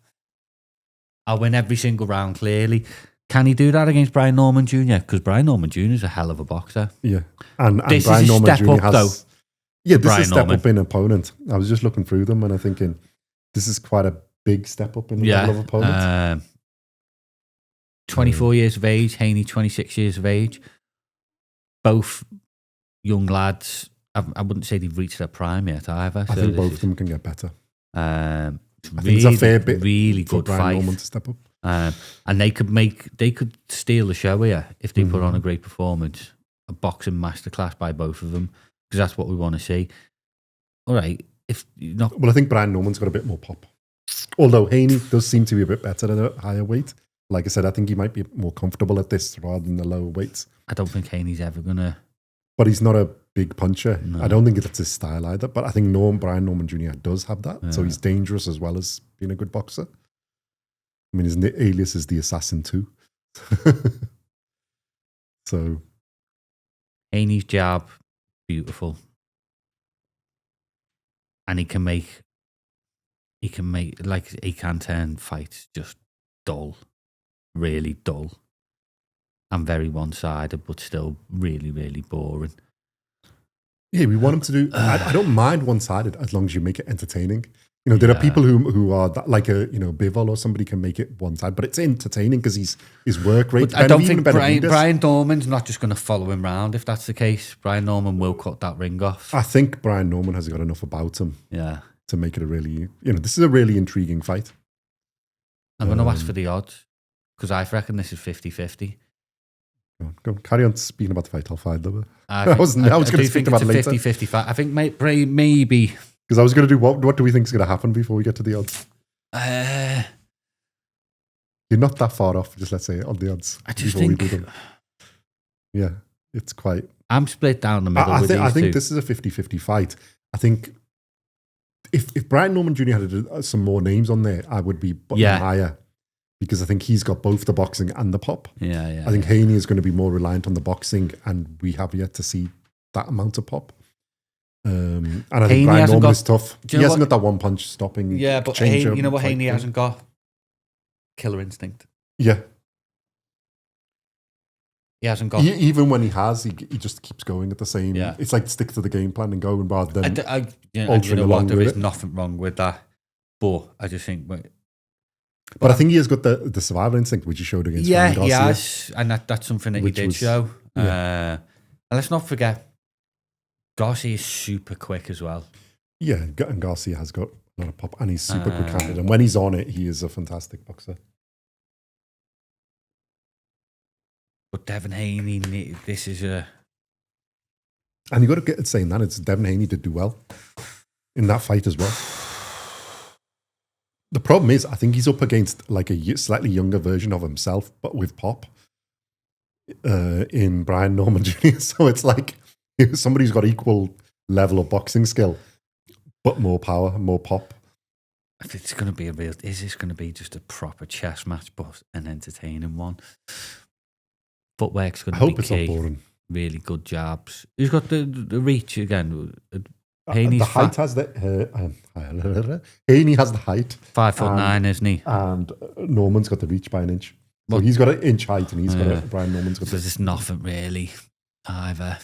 I'll win every single round, clearly. Can he do that against Brian Norman Jr.? Because Brian Norman Jr. is a hell of a boxer. Yeah. And this Brian is a Norman step Jr. up, has... though. Yeah, this Brian is a step Norman. up in opponent. I was just looking through them and I'm thinking, this is quite a big step up in the level of opponent. 24 years of age, Haney 26 years of age. Both young lads. I wouldn't say they've reached their prime yet either. I think both of them can get better. I think it's a fair bit really for good Brian fight. Norman to step up. And they could steal the show here if they put on a great performance. A boxing masterclass by both of them, because that's what we want to see. All right, if you're not... Well, I think Brian Norman's got a bit more pop. Although Haney does seem to be a bit better at a higher weight. Like I said, I think he might be more comfortable at this rather than the lower weights. I don't think Haney's ever going to... But he's not a big puncher. No. I don't think that's his style either. But I think Brian Norman Jr. does have that. Yeah. So he's dangerous as well as being a good boxer. I mean, his alias is the Assassin too. So... Haney's jab, beautiful. And he can turn fights just dull, really dull, and very one-sided, but still really, really boring. Yeah, we want him to do. I don't mind one-sided as long as you make it entertaining. You know, there are people who are that, like Bivol or somebody can make it one-sided, but it's entertaining because his work rate. I don't think Brian Norman's not just going to follow him round. If that's the case, Brian Norman will cut that ring off. I think Brian Norman has got enough about him. Yeah. To make it a really, this is a really intriguing fight. I'm going to ask for the odds because I reckon this is 50-50. Go on. Carry on speaking about the fight. I'll find them. I was going to speak about it later. 50-50 fight. I think maybe. Because I was going to do what do we think is going to happen before we get to the odds? You're not that far off, just let's say, on the odds. I just think... we do them. Yeah, it's quite... I'm split down the middle I think this is a 50-50 fight. I think if Brian Norman Jr. had some more names on there, I would be higher. Because I think he's got both the boxing and the pop. Yeah. I think Haney is going to be more reliant on the boxing, and we have yet to see that amount of pop. And I think Brian Norman is tough. He hasn't got that one punch stopping. Yeah, but you know what Haney hasn't got? Killer instinct. Yeah. He hasn't got... Even when he has, he just keeps going at the same... Yeah. It's like stick to the game plan and going rather than there is nothing wrong with that. But I just think... But I think he has got the survival instinct, which he showed against Ryan Garcia. Yeah, he has. And that's something that he did show. Yeah. And let's not forget, Garcia is super quick as well. Yeah, and Garcia has got a lot of pop, and he's super quick-handed. And when he's on it, he is a fantastic boxer. But Devin Haney, this is a... And you got to get it saying that, Devin Haney did do well in that fight as well. The problem is, I think he's up against like a slightly younger version of himself, but with pop in Brian Norman Jr. So it's like somebody who's got equal level of boxing skill, but more power, more pop. If it's going to be is this going to be just a proper chess match, but an entertaining one? Footwork's going to be key. I hope it's not boring. Really good jabs. Who's got the reach again? The height has Haney has the height. 5'9", isn't he? And Norman's got the reach by an inch. So he's got an inch height, and Brian Norman's got. So there's nothing really either.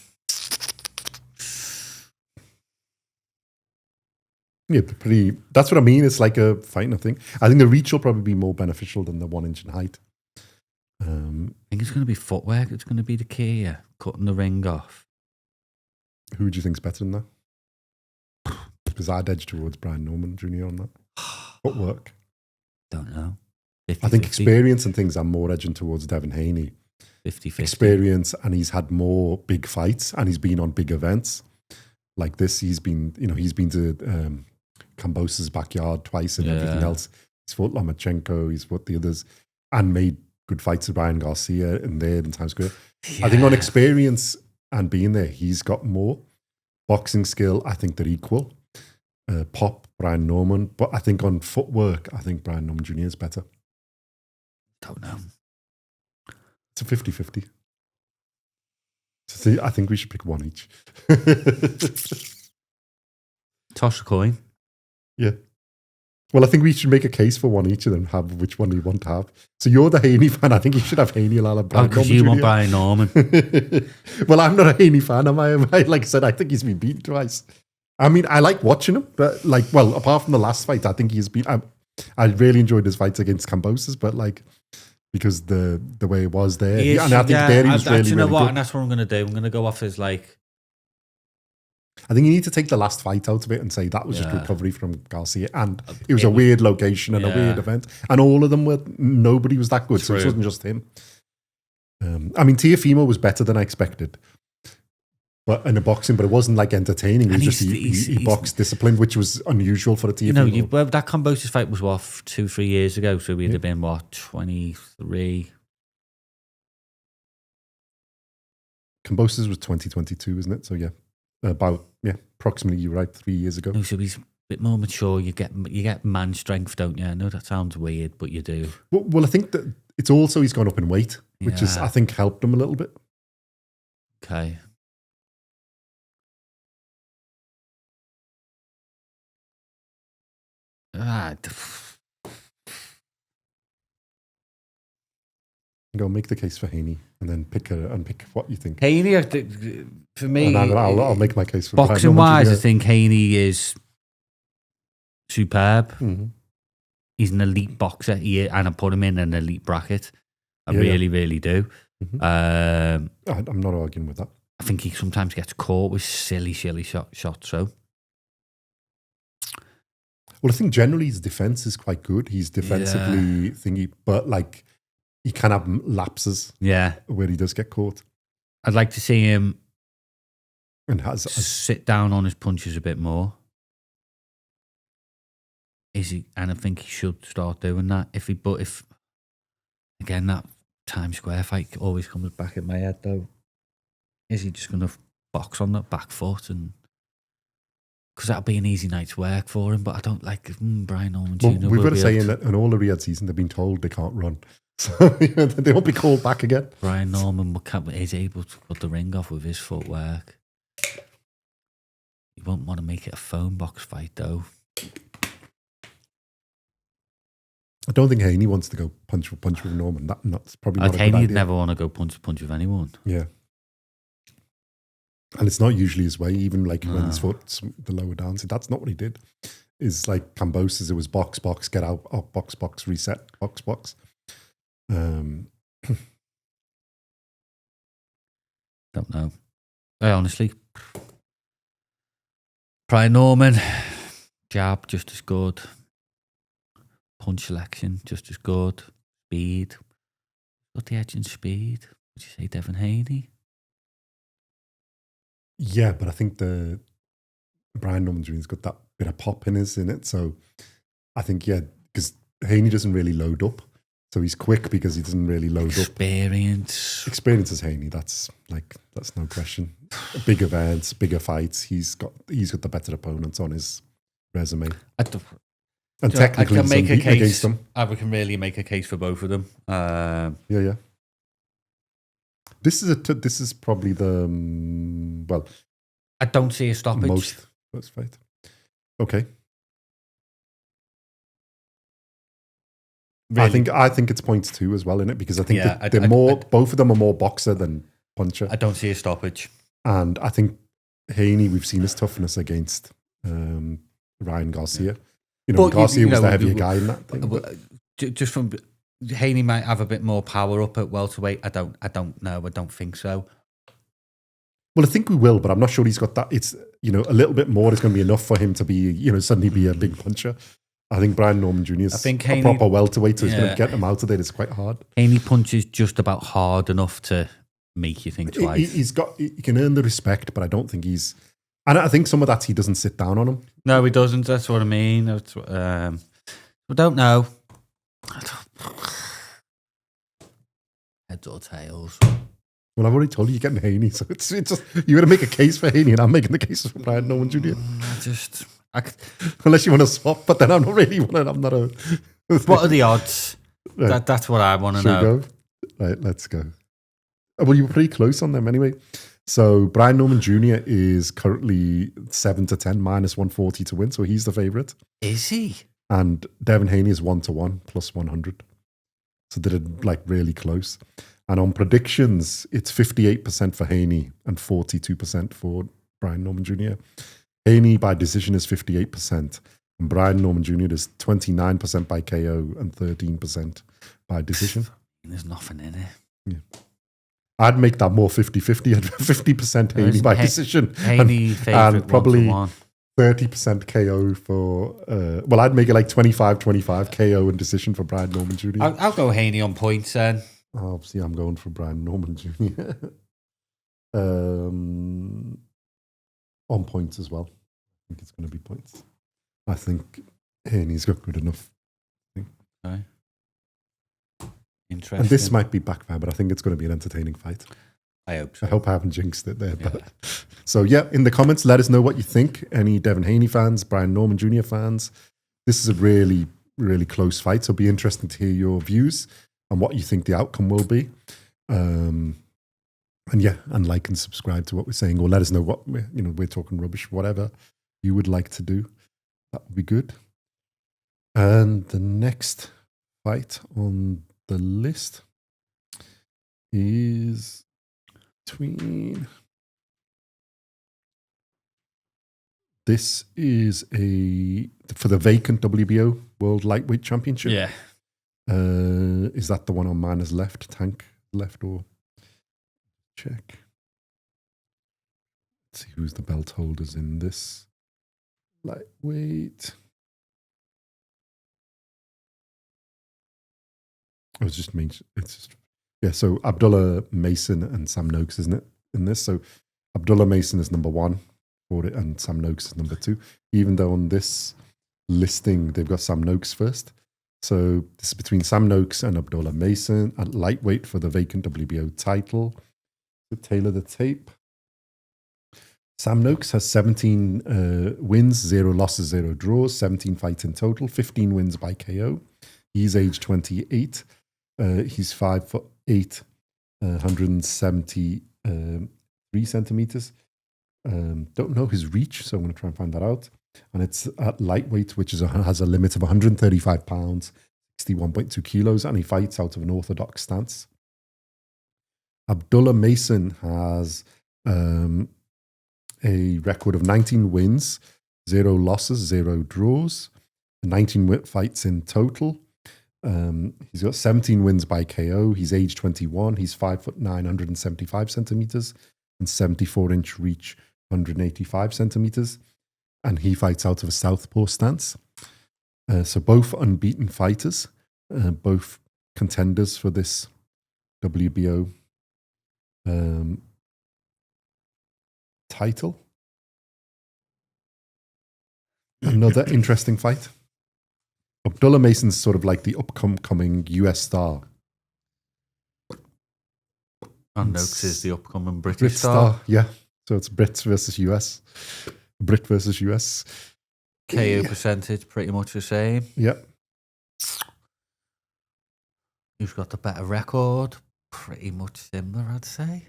Yeah, that's what I mean. It's like a fighting thing. I think the reach will probably be more beneficial than the 1 inch in height. I think it's going to be footwork. It's going to be the key. Yeah. Cutting the ring off. Who do you think's better than that? Because I'd edge towards Brian Norman Jr. on that. Footwork. Don't know. 50-50. I think experience and things, I'm more edging towards Devin Haney. 50-50. Experience, and he's had more big fights, and he's been on big events like this. He's been to Kambosa's backyard twice and everything else. He's fought Lomachenko, he's fought the others, and made good fights with Ryan Garcia in Times Square. Yeah. I think on experience and being there, he's got more. Boxing skill, I think they're equal. Pop, Brian Norman, but I think on footwork, I think Brian Norman Jr. is better. Don't know. It's a 50-50. So I think we should pick one each. Toss a coin. Yeah. Well, I think we should make a case for one each and then have which one we want to have. So you're the Haney fan. I think you should have Haney Lala Brian. Because you want Brian Norman. Well, I'm not a Haney fan, am I? Like I said, I think he's been beaten twice. I mean, I like watching him, but apart from the last fight, I think he's been. I really enjoyed his fights against Kambosos, but because the way it was there, and I think there he was really, you know really what? good. And that's what I'm going to do. I'm going to go off as I think you need to take the last fight out of it and say that was just recovery from Garcia, and it was a weird location and a weird event, and all of them nobody was that good, so it wasn't just him. I mean, Teofimo was better than I expected, but in a boxing, but it wasn't like entertaining. It was he boxed disciplined, which was unusual for a Teofimo. That Kambosos fight was 2-3 years ago, so we'd have been 23. Kambosos was 2022, isn't it? So approximately, you're right, 3 years ago. No, so he's a bit more mature. You get man strength, don't you? I know that sounds weird, but you do. Well, I think that it's also he's gone up in weight, which is I think helped him a little bit. Okay. Go make the case for Haney and then pick what you think. Haney, for me, and I'll make my case for boxing wise. I think Haney is superb. Mm-hmm. He's an elite boxer, and I put him in an elite bracket. I really do. Mm-hmm. I'm not arguing with that. I think he sometimes gets caught with silly shots. So, well, I think generally his defense is quite good. He's defensively thingy, but he can have lapses. Where he does get caught. I'd like to see him and sit down on his punches a bit more. And I think he should start doing that. If again, that Times Square fight always comes back in my head though. Is he just going to box on that back foot? And because that'll be an easy night's work for him. But I don't like Brian Norman Jr. Well, we've got to say in all the Riyadh season, they've been told they can't run. So they won't be called back again. Brian Norman is able to cut the ring off with his footwork. You won't want to make it a phone box fight though. I don't think Haney wants to go punch for punch with Norman. That's probably not a good idea. Haney'd never want to go punch for punch with anyone. Yeah. And it's not usually his way, even when he's fought the lower downs. That's not what he did. It's like Kambosos, it was box, get out, box, reset, box. Don't know. I honestly, Brian Norman, jab just as good, punch selection just as good, speed. Got the edge in speed. Would you say Devin Haney? Yeah, but I think the Brian Norman Jr.'s got that bit of pop in it. So I think, because Haney doesn't really load up. So he's quick because he doesn't really load up. Experience is Haney. That's no question. Big events, bigger fights. He's got the better opponents on his resume. And technically, I can make a case against them. We can really make a case for both of them. Yeah. This is probably the I don't see a stoppage. Most fight. Okay. Really? I think it's points too as well in it because I think both of them are more boxer than puncher. I don't see a stoppage. And I think Haney, we've seen his toughness against Ryan Garcia. Garcia was the heavier guy in that thing. Just from Haney might have a bit more power up at welterweight. I don't know. I don't think so. Well, I think we will, but I'm not sure he's got that. It's, a little bit more is going to be enough for him to be, suddenly be a big puncher. I think Brian Norman Jr. is a proper welterweight, so he's going to get him out of there. It's quite hard. Haney punches just about hard enough to make you think twice. He can earn the respect, but I don't think he's... And I think some of that he doesn't sit down on him. No, he doesn't. That's what I mean. I don't know. Heads or tails. Well, I've already told you you're getting Haney, so it's just you're going to make a case for Haney, and I'm making the case for Brian Norman Jr. Unless you want to swap, but then I'm not really. I'm not a. What are the odds? Right. That's what I want to know. Go? Right, let's go. Well, you were pretty close on them anyway. So Brian Norman Jr. is currently 7-10, minus 140 to win, so he's the favourite. Is he? And Devin Haney is 1-1, plus 100. So they're really close. And on predictions, it's 58% for Haney and 42% for Brian Norman Jr. Haney by decision is 58%, and Brian Norman Jr. is 29% by KO and 13% by decision. There's nothing in it. Yeah. I'd make that more 50-50. 50% Haney by decision. Haney and probably 30% KO for... I'd make it like 25-25 KO and decision for Brian Norman Jr. I'll go Haney on points then. Obviously, I'm going for Brian Norman Jr. On points as well. I think it's going to be points. I think Haney's got good enough. Okay. Interesting. And this might be backfire, but I think it's going to be an entertaining fight. I hope so. I hope I haven't jinxed it there. Yeah. But so, in the comments, let us know what you think. Any Devin Haney fans, Brian Norman Jr. fans. This is a really, really close fight, so it'll be interesting to hear your views and what you think the outcome will be. And like and subscribe to what we're saying, or let us know what we're talking rubbish, whatever you would like to do. That would be good. And the next fight on the list is between... This is for the vacant WBO World Lightweight Championship. Yeah. Is that the one on Miner's left? Tank left or check? Let's see who's the belt holders in this lightweight. So Abdullah, Mason, and Sam Noakes, isn't it, in this? So Abdullah Mason is number 1 for it, and Sam Noakes is number 2. Even though on this listing they've got Sam Noakes first. So this is between Sam Noakes and Abdullah Mason at lightweight for the vacant WBO title. So tailor the tape. Sam Noakes has 17 wins, 0 losses, 0 draws, 17 fights in total, 15 wins by KO. He's age 28. He's 5'8", 173 centimeters. Don't know his reach, so I'm going to try and find that out. And it's at lightweight, which has a limit of 135 pounds, 61.2 kilos, and he fights out of an orthodox stance. Abdullah Mason has a record of 19 wins, 0 losses, 0 draws, 19 fights in total. He's got 17 wins by KO. He's age 21. He's 5'9", 175 centimeters, and 74-inch reach, 185 centimeters. And he fights out of a southpaw stance. So both unbeaten fighters, both contenders for this WBO title. Another interesting fight. Abdullah Mason's sort of like the upcoming US star. And Noakes is the upcoming British star. Star. Yeah. So it's Brits versus US. Brit versus US. KO percentage pretty much the same. Yeah. Who's got the better record? Pretty much similar, I'd say.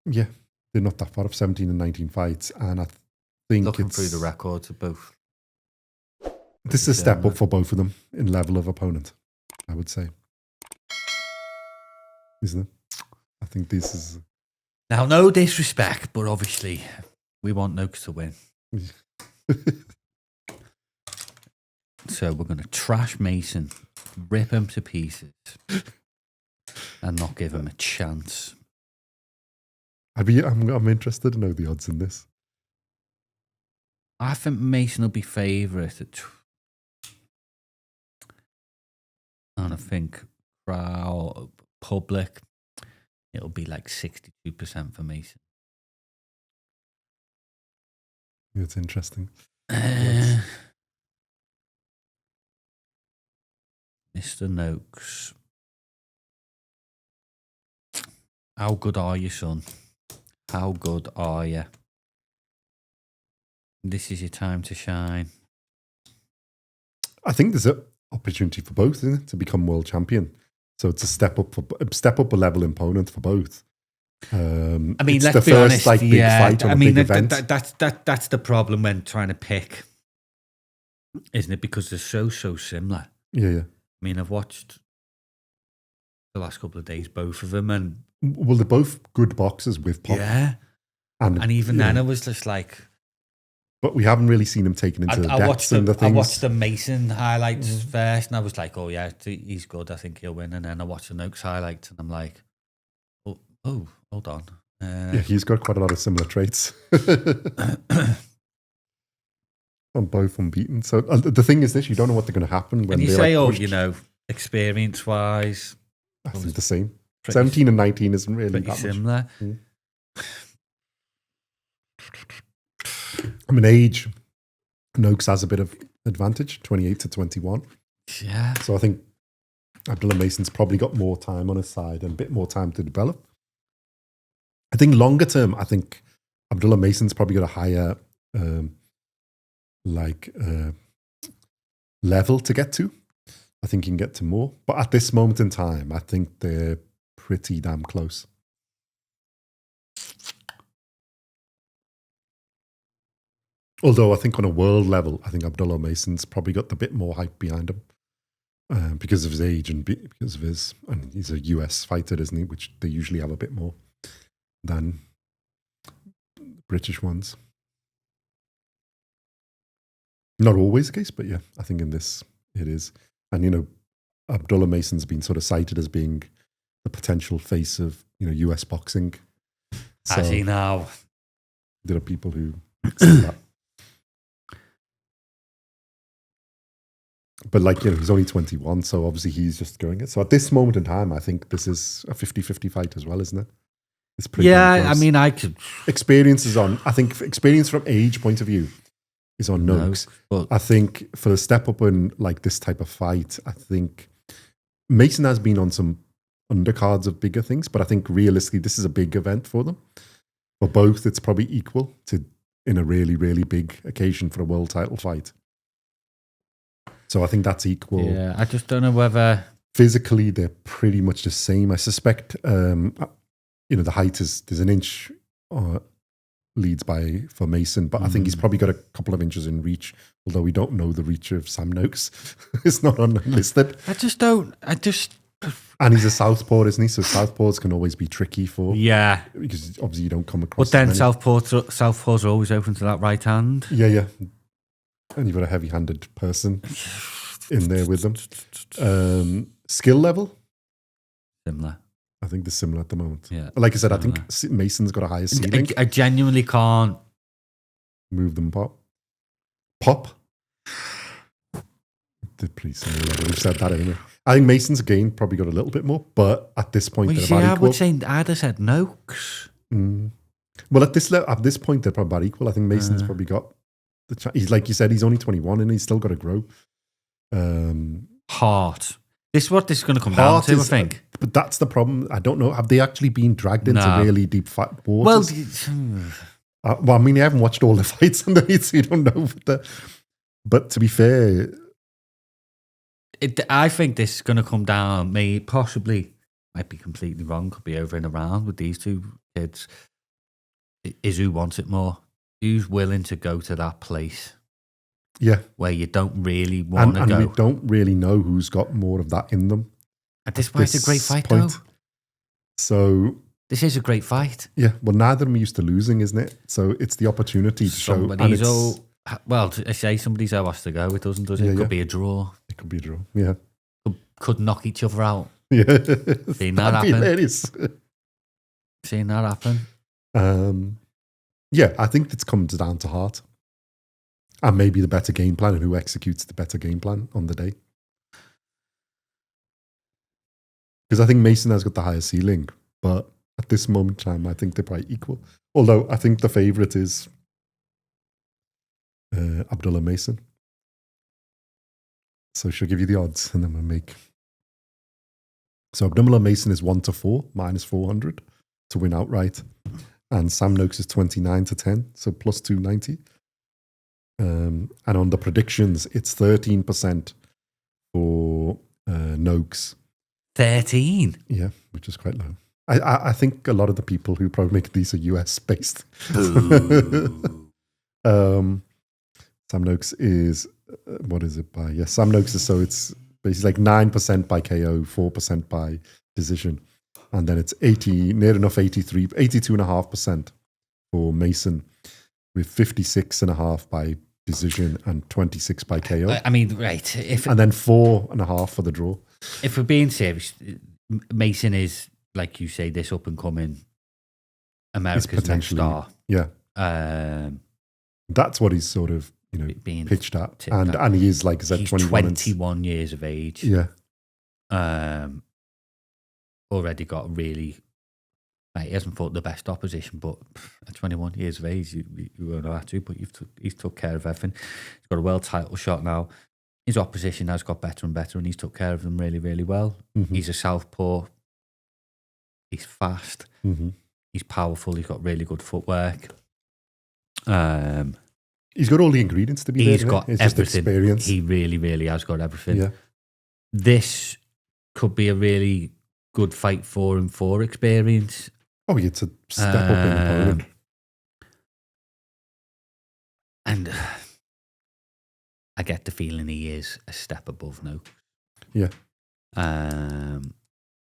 Yeah. They're not that far off, 17 and 19 fights. And I think looking through the records of both. This is a step up for both of them in level of opponent, I would say. Isn't it? I think this is... Now, no disrespect, but obviously we want Noakes to win. So we're going to trash Mason, rip him to pieces, and not give him a chance. I'm interested to know the odds in this. I think Mason will be favourite and I think crowd, public, it'll be like 62% for Mason. It's interesting. Mr. Noakes. How good are you, son? How good are you? This is your time to shine. I think there's an opportunity for both, isn't it, to become world champion. So it's a step up a level opponent for both. I mean, it's let's the be first honest. big fight on a big event. That's the problem when trying to pick, isn't it? Because they're so similar. Yeah. I mean, I've watched the last couple of days, both of them, and well, they're both good boxers with pop. Yeah, and even then, I was just like, but we haven't really seen him taken into the depths and the things. I watched the Mason highlights first, and I was like, oh yeah, he's good. I think he'll win. And then I watched the Noakes highlights, and I'm like, oh, hold on. Yeah, he's got quite a lot of similar traits. On both unbeaten. So the thing is this, you don't know what they're going to happen when you they say, pushed. Experience-wise, I think the same. 17 and 19 isn't really that similar. Much. I mean, age, Noakes has a bit of advantage, 28 to 21. Yeah. So I think Abdullah Mason's probably got more time on his side and a bit more time to develop. I think longer term, I think Abdullah Mason's probably got a higher level to get to. I think he can get to more. But at this moment in time, I think they're pretty damn close. Although I think on a world level, I think Abdullah Mason's probably got the bit more hype behind him because of his age and because of his, and he's a US fighter, isn't he? Which they usually have a bit more than British ones. Not always the case, but yeah, I think in this it is. And, you know, Abdullah Mason's been sort of cited as being the potential face of, you know, US boxing. As he now. There are people who say that. But like, you know, he's only 21, so obviously he's just going it. So at this moment in time, I think this is a 50-50 fight as well, isn't it? It's pretty close. I mean, I could... Experience is on... I think experience from age point of view is on Noakes. I think for a step up in like this type of fight, I think Mason has been on some undercards of bigger things, but I think realistically, this is a big event for them. For both, it's probably equal to in a really, really big occasion for a world title fight. So I think that's equal. Yeah, I just don't know whether... Physically, they're pretty much the same. I suspect, you know, the height is, there's an inch leads by for Mason, but I think he's probably got a couple of inches in reach, although we don't know the reach of Sam Noakes. It's not unlisted. And he's a southpaw, isn't he? So southpaws can always be tricky for... Yeah. Because obviously you don't come across... But then southpaws are always open to that right hand. Yeah. And you've got a heavy-handed person in there with them. Skill level? Similar. I think they're similar at the moment. Yeah. Like I said, I think Mason's got a higher ceiling. I genuinely can't... Move them pop. They're pretty similar level. We've said that anyway. I think Mason's again probably got a little bit more, but at this point they're about equal. I'd have said Noakes. Well, at this point they're probably about equal. I think Mason's probably got he's like you said, he's only 21 and he's still got to grow. Heart. This is what this is going to come down to, I think. But that's the problem. I don't know. Have they actually been dragged into really deep waters? Well, I mean, you haven't watched all the fights underneath, so you don't know. But to be fair... I think this is going to come down, possibly, might be completely wrong, could be over and around with these two kids, is who wants it more. Who's willing to go to that place? Yeah. Where you don't really want to go. And we don't really know who's got more of that in them. At this point, it's a great fight, though. So... This is a great fight. Yeah. Well, neither of them are used to losing, isn't it? So it's the opportunity to show... Well, I say somebody's how has to go. It doesn't, does it? It could be a draw. It could be a draw. Yeah. Could knock each other out. Yeah. Seen that happen. Hilarious. Seen that happen. Yeah, I think it comes down to heart. And maybe the better game plan and who executes the better game plan on the day. Because I think Mason has got the higher ceiling, but at this moment in time, I think they're probably equal. Although I think the favourite is Abdullah Mason. So she'll give you the odds and then we'll make. So Abdullah Mason is 1-4, minus 400 to win outright. And Sam Noakes is 29-10, so plus 290. And on the predictions, it's 13% for Noakes. 13? Yeah, which is quite low. I think a lot of the people who probably make these are US based. Sam Noakes is, what is it by? Yes, Sam Noakes is, so it's basically like 9% by KO, 4% by decision. And then it's 80, near enough 82.5% for Mason, with 56.5% by decision and 26 by KO. I mean, right. And then 4.5 for the draw. If we're being serious, Mason is, like you say, this up and coming America's next star. Yeah. That's what he's sort of, being pitched at. And he is, like I said, he's 21 years of age. Yeah. Already got really, he hasn't fought the best opposition, but at 21 years of age, you won't know how to, but he's took care of everything. He's got a world title shot now. His opposition has got better and better, and he's took care of them really, really well. Mm-hmm. He's a southpaw. He's fast. Mm-hmm. He's powerful. He's got really good footwork. He's got all the ingredients to be there. He's got everything. Just experience. He really, really has got everything. Yeah. This could be a really good fight for him for experience. Oh, it's a step up in opponent. And I get the feeling he is a step above Noakes. Yeah. I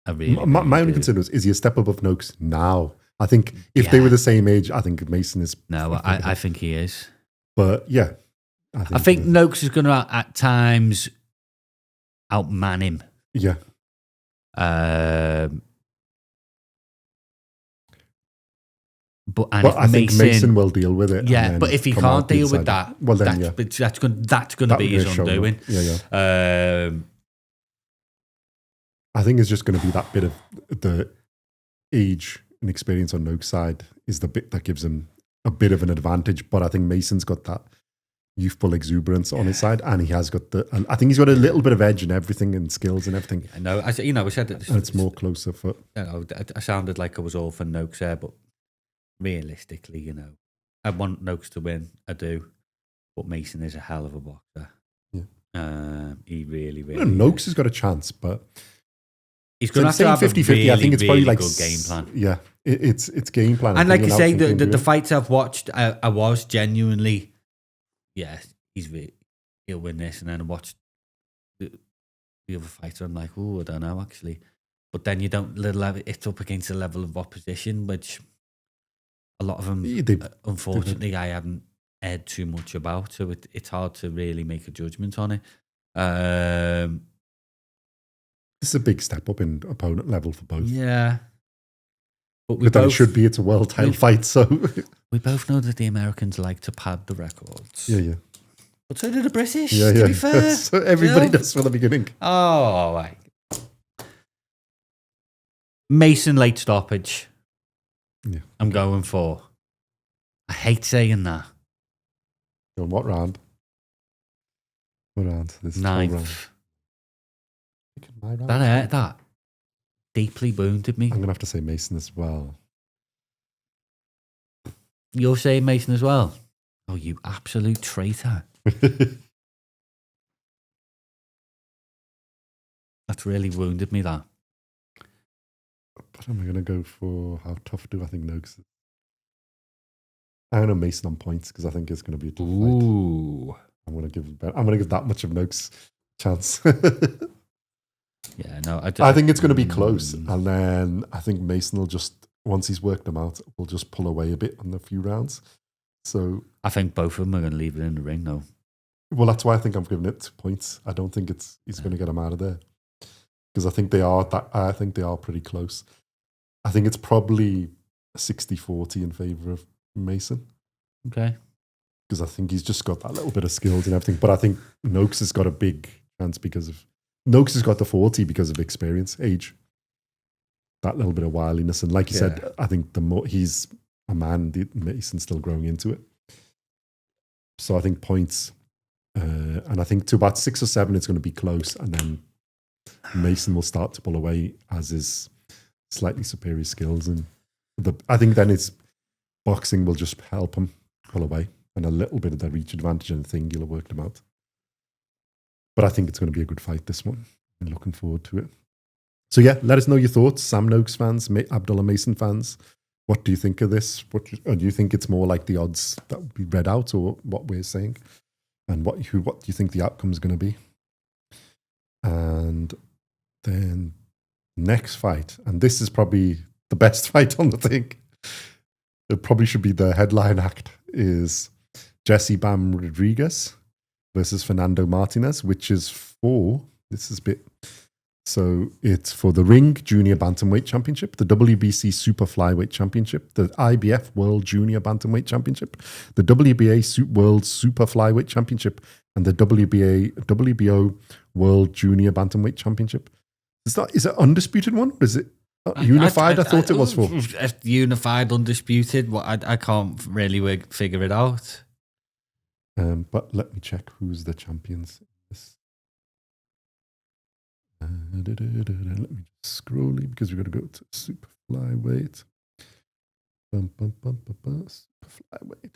really, my only concern was, is he a step above Noakes now? I think if they were the same age, I think Mason is. No, I think he is. But yeah. I think Noakes is going to at times outman him. Yeah. But I think Mason will deal with it. Yeah, but if he can't deal with that, well, then, that's going to be his undoing. Yeah. I think it's just going to be that bit of the age and experience on Noakes' side is the bit that gives him a bit of an advantage. But I think Mason's got that youthful exuberance on his side, and he has got and I think he's got a little bit of edge in everything and skills and everything. I know. We said that it's more closer for. I sounded like I was all for Noakes there, but realistically, I want Noakes to win. I do, but Mason is a hell of a boxer. Yeah. He really, really. Noakes has got a chance, but he's going to have 50-50. Really, I think it's probably like good game plan. Yeah, it's game plan. And like you say, the fights I've watched, I was genuinely. Yeah, he'll win this, and then I watched the other fighter. I'm like, oh, I don't know actually, but then you don't. It's up against a level of opposition, which a lot of them, unfortunately, I haven't heard too much about. So it's hard to really make a judgment on it. This is a big step up in opponent level for both. Yeah, but then it should be. It's a world title fight, so. We both know that the Americans like to pad the records. Yeah. But so do the British, to be fair. So everybody does from the beginning. Oh, right. Mason late stoppage. Yeah. I'm going for. I hate saying that. On what round? What round? This is 9th. That hurt, that. Deeply wounded me. I'm going to have to say Mason as well. You're saying Mason as well? Oh, you absolute traitor. That's really wounded me, that. But am I going to go for how tough do I think Noakes is? I'm going to Mason on points because I think it's going to be a tough fight. I'm going to give that much of Noakes chance. Yeah, no, I think it's going to be close, and then I think Mason will just, once he's worked them out, will just pull away a bit on the few rounds. So I think both of them are going to leave it in the ring, though. Well, that's why I think I'm giving it 2 points. I don't think he's going to get him out of there because I think they are pretty close. I think it's probably 60-40 in favor of Mason. Okay. Because I think he's just got that little bit of skills and everything. But I think Noakes has got a big chance Noakes has got the 40 because of experience, age, that little bit of wiliness. And like you said, I think the more he's a man, Mason's still growing into it. So I think points. And I think to about 6 or 7, it's going to be close. And then Mason will start to pull away as his slightly superior skills. And I think then his boxing will just help him pull away. And a little bit of the reach advantage and thing, you'll have worked him out. But I think it's going to be a good fight, this one. I'm looking forward to it. So yeah, let us know your thoughts. Sam Noakes fans, Abdullah Mason fans. What do you think of this? Do you think it's more like the odds that we read out or what we're saying? And what do you think the outcome is going to be? And then next fight, and this is probably the best fight on the thing. It probably should be the headline act, is Jesse Bam Rodriguez versus Fernando Martinez, which is it's for the Ring Junior Bantamweight Championship, the WBC Super Flyweight Championship, the IBF World Junior Bantamweight Championship, the WBA World Super Flyweight Championship, and the WBO World Junior Bantamweight Championship. Is it undisputed one? Is it unified? I thought it was for unified, undisputed. I can't really figure it out. But let me check who's the champions. Let me just scroll because we're going to go to super flyweight. Super flyweight.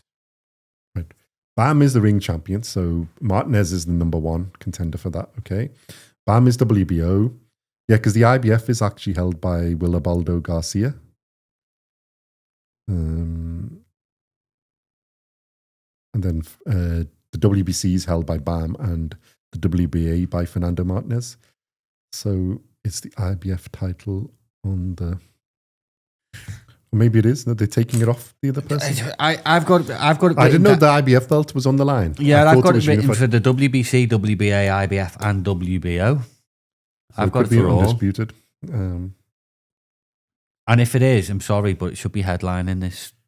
Right. Bam is the ring champion, so Martinez is the number 1 contender for that. Okay. Bam is WBO. Yeah, because the IBF is actually held by Willibaldo Garcia. And then the WBC is held by Bam and the WBA by Fernando Martinez. So it's the IBF title on the. Or maybe it is. No, they're taking it off the other person. I've got it. I didn't know the IBF belt was on the line. Yeah, I've got it written for the WBC, WBA, IBF, and WBO. So I've got it for all. Undisputed. And if it is, I'm sorry, but it should be headlining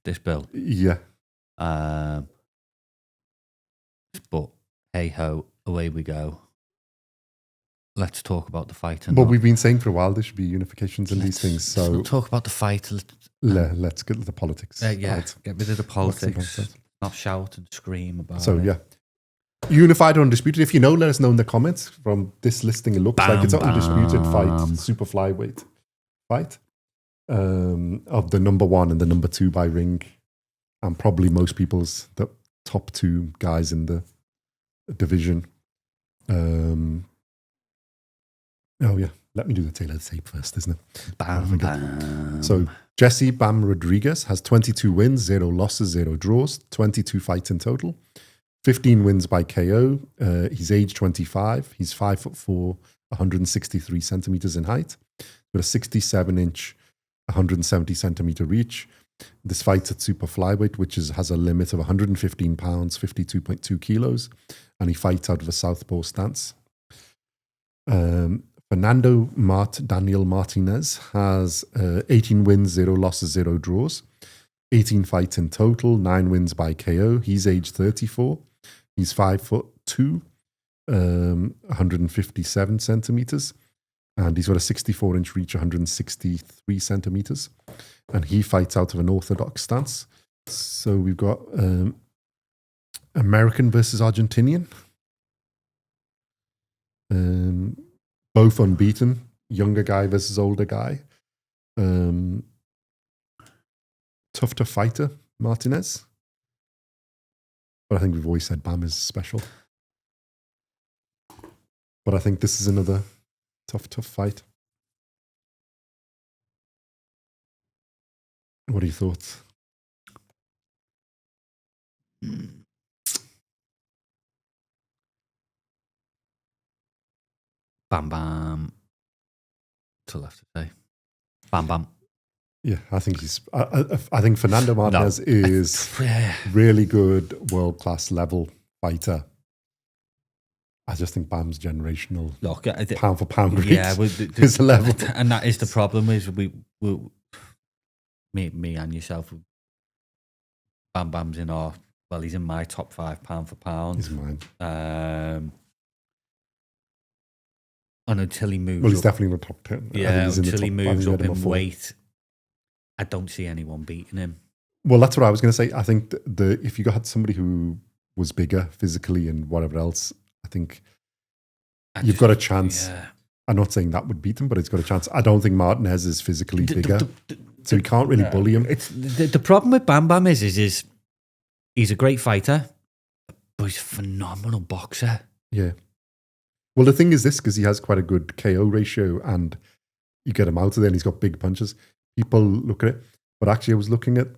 this bill. Yeah. But hey ho, away we go. Let's talk about the fight. But we've been saying for a while there should be unifications in these things. So let's not talk about the fight. Let's get to the politics. Right. Get rid of the politics. Not shout and scream about it. So yeah. Unified or undisputed. If you know, let us know in the comments. From this listing, it looks like it's an undisputed fight, super flyweight fight of the number 1 and the number 2 by ring, and probably most people's the top 2 guys in the division. Oh yeah, let me do the tail of the tape first, isn't it? Bam. So Jesse Bam Rodriguez has 22 wins, 0 losses, 0 draws, 22 fights in total. 15 wins by KO. He's age 25. He's 5'4", 163 centimeters in height, with a 67-inch, 170 centimeter reach. This fight's at super flyweight, which has a limit of 115 pounds, 52.2 kilos, and he fights out of a southpaw stance. Fernando Daniel Martinez has 18 wins, 0 losses, 0 draws, 18 fights in total, 9 wins by KO. He's age 34. He's 5'2", 157 centimeters, and he's got a 64-inch reach, 163 centimeters, and he fights out of an orthodox stance. So we've got American versus Argentinian. Both unbeaten, younger guy versus older guy. Tough fighter, Martinez. But I think we've always said Bam is special. But I think this is another tough fight. What are your thoughts? Bam, bam. That's all I have to say. Bam, bam. Yeah, I think I think Fernando Martinez is really good, world class level fighter. I just think Bam's generational pound for pound is the level, and that is the problem. Is we me and yourself, Bam's in our he's in my top 5 pound for pound. He's mine. And until he moves, he's definitely in the top 10. Yeah, until he moves up in weight, I don't see anyone beating him. Well, that's what I was going to say. I think if you had somebody who was bigger physically and whatever else, I think you've got a chance. Yeah. I'm not saying that would beat him, but it's got a chance. I don't think Martinez is physically bigger, so you can't really bully him. It's the problem with Bam is he's a great fighter, but he's a phenomenal boxer. Yeah. Well, the thing is this, because he has quite a good KO ratio and you get him out of there and he's got big punches. People look at it, but actually I was looking at...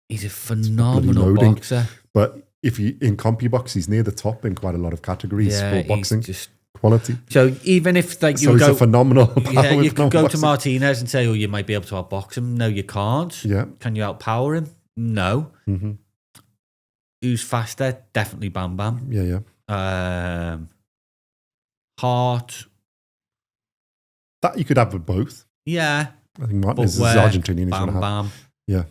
he's a phenomenal boxer. But if you in CompuBox, he's near the top in quite a lot of categories for boxing quality. So even if he's a phenomenal you could go to Martinez and say, you might be able to outbox him. No, you can't. Yeah. Can you outpower him? No. Mm-hmm. Who's faster? Definitely Bam. Yeah. Heart. That you could have with both. Yeah. I think Martinez is Argentinian. Bam. Yeah.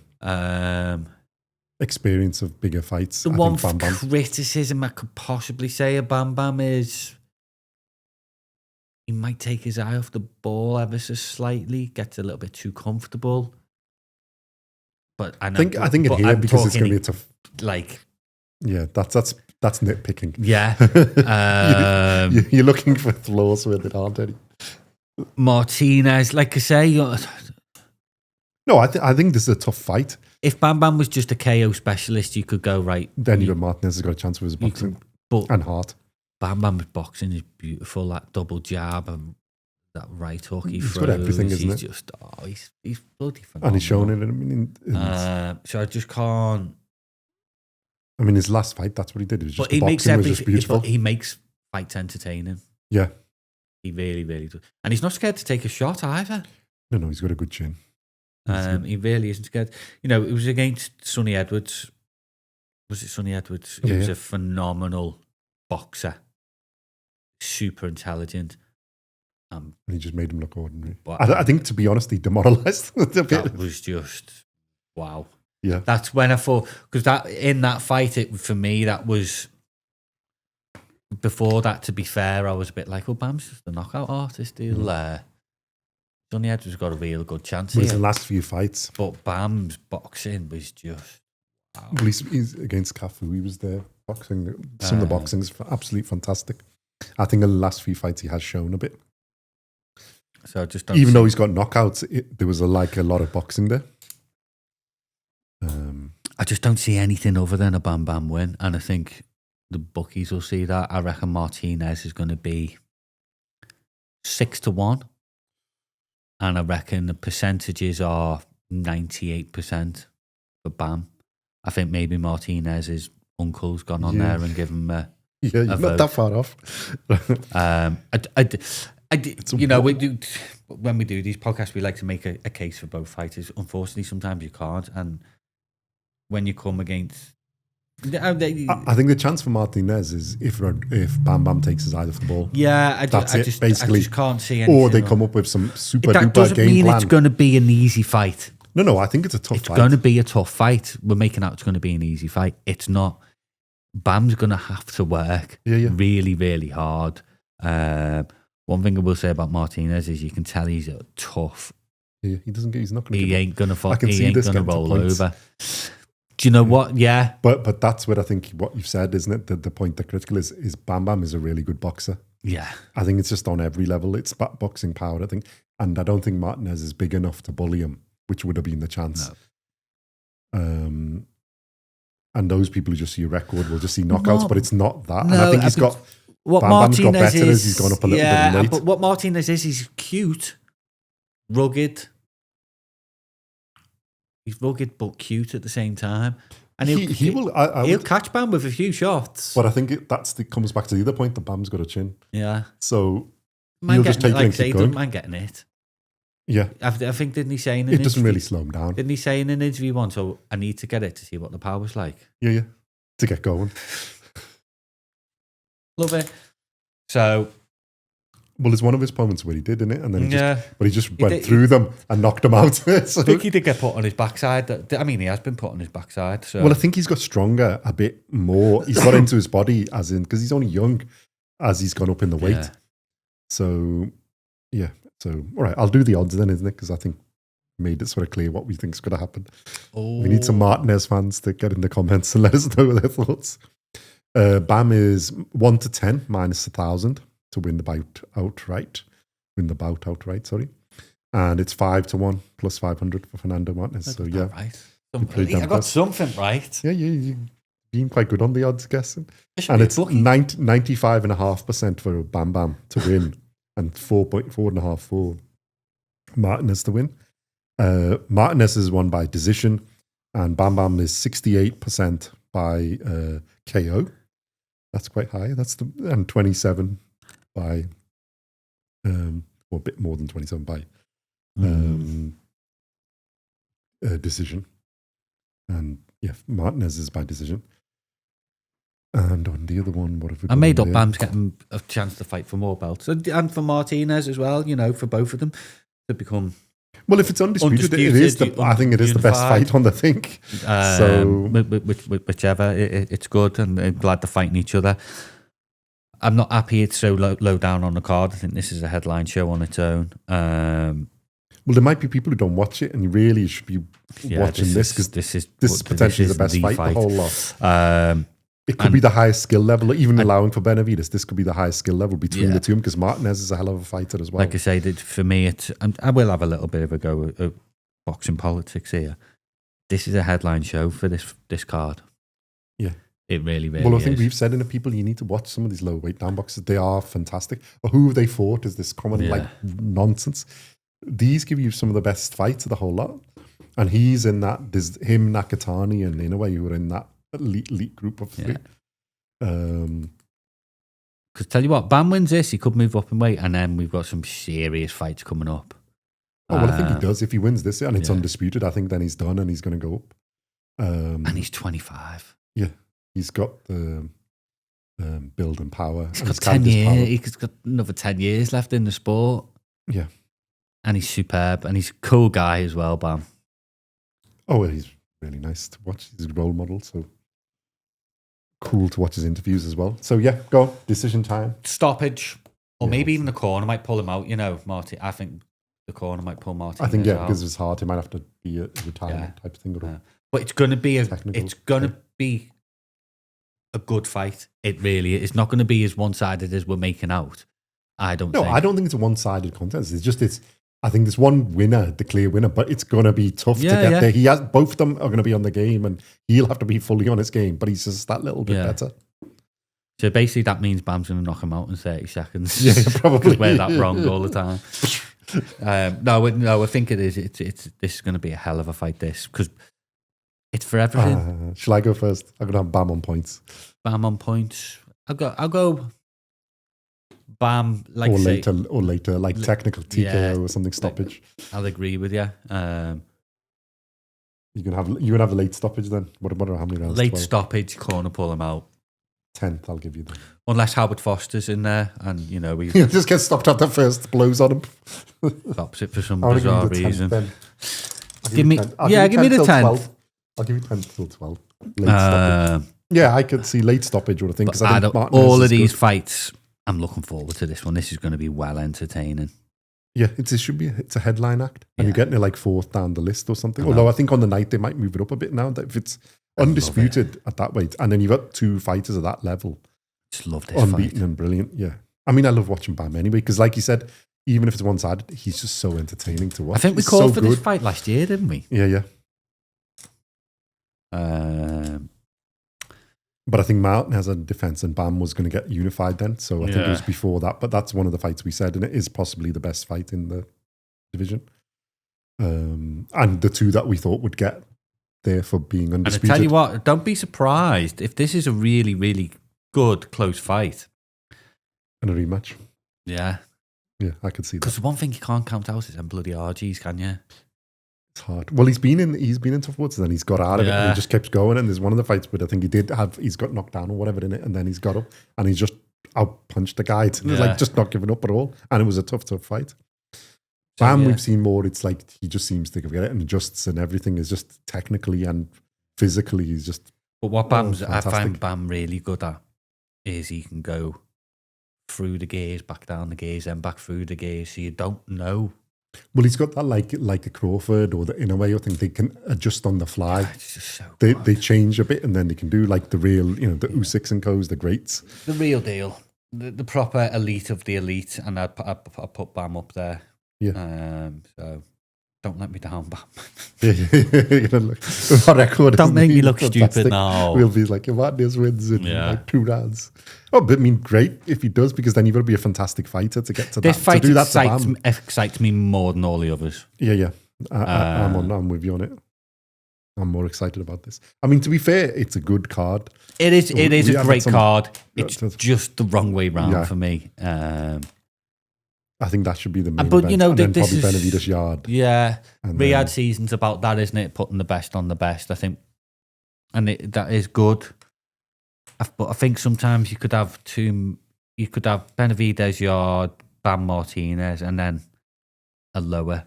Experience of bigger fights. The one criticism I could possibly say of Bam is he might take his eye off the ball ever so slightly, gets a little bit too comfortable. But I think in here, because it's going to be a tough... Yeah, that's nitpicking. Yeah. You're looking for flaws with it, aren't you? Martinez, like I say... No, I think this is a tough fight. If Bam was just a KO specialist, you could go, right... Then Martinez has got a chance with his boxing and heart. Bam's boxing is beautiful. That double jab and that right hook he throws. He's got everything, isn't it? Just, he's bloody phenomenal. And he's shown it. So I just can't... I mean, his last fight, that's what he did. It was just he was just beautiful. He makes fights entertaining. Yeah. He really, really does. And he's not scared to take a shot either. No, he's got a good chin. He really isn't scared. It was against Sonny Edwards. Was it Sonny Edwards? He was a phenomenal boxer. Super intelligent. And he just made him look ordinary. I think, to be honest, he demoralised a bit. That was just, wow. Yeah. That's when I thought, because in that fight, for me, that was, before that, to be fair, I was a bit like, Bam's just a knockout artist. Sonny Edwards got a real good chance here. His last few fights. But Bam's boxing was just, wow. Well, he's against Cafu. He was there boxing. Some of the boxing's absolutely fantastic. I think in the last few fights he has shown a bit. So I just don't Even though he's got knockouts, there was a lot of boxing there. I just don't see anything other than a Bam win. And I think the bookies will see that. I reckon Martinez is going to be 6-1. And I reckon the percentages are 98% for Bam. I think maybe Martinez's uncle's gone on there and given him a you're not that far off. We do, when we do these podcasts, we like to make a case for both fighters. Unfortunately, sometimes you can't. And when you come against... I think the chance for Martinez is if Bam takes his eye off the ball. Yeah, I just can't see anything. Or they come up with some super duper game plan. That doesn't mean it's going to be an easy fight. No, I think it's a tough fight. It's going to be a tough fight. We're making out it's going to be an easy fight. It's not. Bam's going to have to work really, really hard. One thing I will say about Martinez is you can tell he's a tough. Yeah, he's not going to. He ain't going to roll over. Do you know what? Yeah. But that's what I think what you've said, isn't it? The point that critical is Bam is a really good boxer. Yeah. I think it's just on every level. It's boxing power, I think. And I don't think Martinez is big enough to bully him, which would have been the chance. No. And those people who just see a record will just see knockouts, but it's not that. No, and I think he's got... What Bam Martinez got better is... as he's gone up a little bit late. But what Martinez is, he's cute, rugged... He's rugged but cute at the same time, and he'll catch Bam with a few shots. But I think it comes back to the other point that Bam's got a chin. Yeah. So he'll just take it and keep going. Don't mind getting it. Yeah. I think, didn't he say in an It doesn't interview, really slow him down. Didn't he say in an interview once, "Oh, I need to get it to see what the power's like"? Yeah. To get going. Love it. So, well, it's one of his moments where he did, isn't it? And then he just went through them and knocked them out. So, I think he did get put on his backside. I mean, he has been put on his backside. So. Well, I think he's got stronger a bit more. He's got into his body, as in, because he's only young, as he's gone up in the weight. Yeah. So, yeah. So, all right, I'll do the odds then, isn't it? Because I think made it sort of clear what we think is going to happen. Oh. We need some Martinez fans to get in the comments and let us know their thoughts. Bam is 1 to 10 minus 1,000 to win the bout outright. Sorry. And it's 5 to 1 plus 500 for Fernando Martinez. So, yeah. Right. I got something right. Yeah, you've been quite good on the odds guessing. And it's 95.5% for Bam Bam to win and 4.5 for Martinez to win. Martinez is won by decision and Bam Bam is 68% by KO. That's quite high. And 27 by, or a bit more than 27 by decision. And yeah, Martinez is by decision. And on the other one, what have we got? I made up Bam's getting a chance to fight for more belts. And for Martinez as well, for both of them to become... Well, if it's undisputed it is I think it is the best fight on the thing. So whichever, it's good, and I'm glad they're fighting each other. I'm not happy it's so low down on the card. I think this is a headline show on its own. Well, there might be people who don't watch it, and you really should be watching this because this is potentially the best fight the whole lot. It could be the highest skill level, even allowing for Benavidez. This could be the highest skill level between the two because Martinez is a hell of a fighter as well. Like I say, for me, I will have a little bit of a go at boxing politics here. This is a headline show for this card. Yeah. It really, really Well, I is. think we've said in the people, you need to watch some of these low weight down boxers. They are fantastic. But who have they fought is this common nonsense. These give you some of the best fights of the whole lot. And he's in that, there's him, Nakatani, and Inoue who are in that elite group of three. Because tell you what, Bam wins this, he could move up in weight, and then we've got some serious fights coming up. Oh, well, I think he does. If he wins this and it's undisputed, I think then he's done and he's going to go up. And he's 25. Yeah. He's got the build and power. He's got 10 years. He's got another 10 years left in the sport. Yeah. And he's superb. And he's a cool guy as well, Bam. Oh, well, he's really nice to watch. He's a role model, so cool to watch his interviews as well. So, yeah, go on. Decision time. Stoppage. Or maybe even the corner might pull him out. Marty. I think the corner might pull Martinez out. I think, because it's hard. He might have to be a retirement type of thing. But it's going to be a good fight. It really is. It's not going to be as one-sided as we're making out. I don't think it's a one-sided contest. I think there's one winner, the clear winner, but it's going to be tough to get there. Both of them are going to be on the game and he'll have to be fully on his game, but he's just that little bit better. So basically that means Bam's going to knock him out in 30 seconds. Yeah, probably. We're that wrong all the time. No, I think it is. This is going to be a hell of a fight, this, because it's for everything. Shall I go first? I'm going to have Bam on points. Bam on points. I'll go Bam, or later, like technical TKO or something, stoppage. I'll agree with you. You're gonna have a late stoppage then. What how many rounds? Late 12? Stoppage, corner pull him out. 10th, I'll give you that. Unless Howard Foster's in there, and we just get stopped at the first blows on him. Stops it for some bizarre reason. Give me the 10th. I'll give you 10 till 12. Late stoppage. Yeah, I could see late stoppage or a thing because I think all of these fights. I'm looking forward to this one. This is going to be well entertaining. Yeah, it's a headline act, and you're getting it like fourth down the list or something. Although I think on the night they might move it up a bit now. That if it's undisputed at that weight, and then you've got two fighters at that level, just love this unbeaten fight. And brilliant. Yeah, I mean, I love watching Bam anyway because, like you said, even if it's one-sided, he's just so entertaining to watch. I think we called for this fight last year, didn't we? Yeah. But I think Martin has a defense and Bam was going to get unified then. So I think it was before that. But that's one of the fights we said, and it is possibly the best fight in the division. And the two that we thought would get there for being undisputed. And I tell you what, don't be surprised if this is a really, really good close fight. And a rematch. Yeah. Yeah, I could see that. Because the one thing you can't count out is them bloody RGs, can you? It's hard. Well, he's been in tough woods, and then he's got out of it, and he just keeps going. And there's one of the fights, but I think he's got knocked down or whatever in it, and then he's got up, and he's just out punched the guy, like just not giving up at all. And it was a tough fight. Bam, we've seen more. It's like he just seems to get it and adjusts, and everything is just technically and physically. He's just. But what I find Bam really good at is he can go through the gears, back down the gears, then back through the gears. So you don't know. Well, he's got that like a Crawford, or in a way, I think they can adjust on the fly. It's just so they change a bit, and then they can do like the real, the Usyks and Co's, the greats, the real deal, the proper elite of the elite, and I put Bam up there. Yeah. So don't let me down, Bam. Our record don't make me look stupid now. We'll be like, Martinez wins in like 2 rounds. Oh, but I mean, great if he does, because then you've got to be a fantastic fighter to get to this that. Fight to do that excites me more than all the others. Yeah. I'm with you on it. I'm more excited about this. I mean, to be fair, it's a good card. It is a great card. It's just the wrong way round for me. I think that should be the main but event. You know, and then probably Benavidez Yarde. Yeah, Riyadh season's about that, isn't it? Putting the best on the best, I think, and that is good. But I think sometimes you could have Benavidez Yarde, Bam Martinez, and then a lower.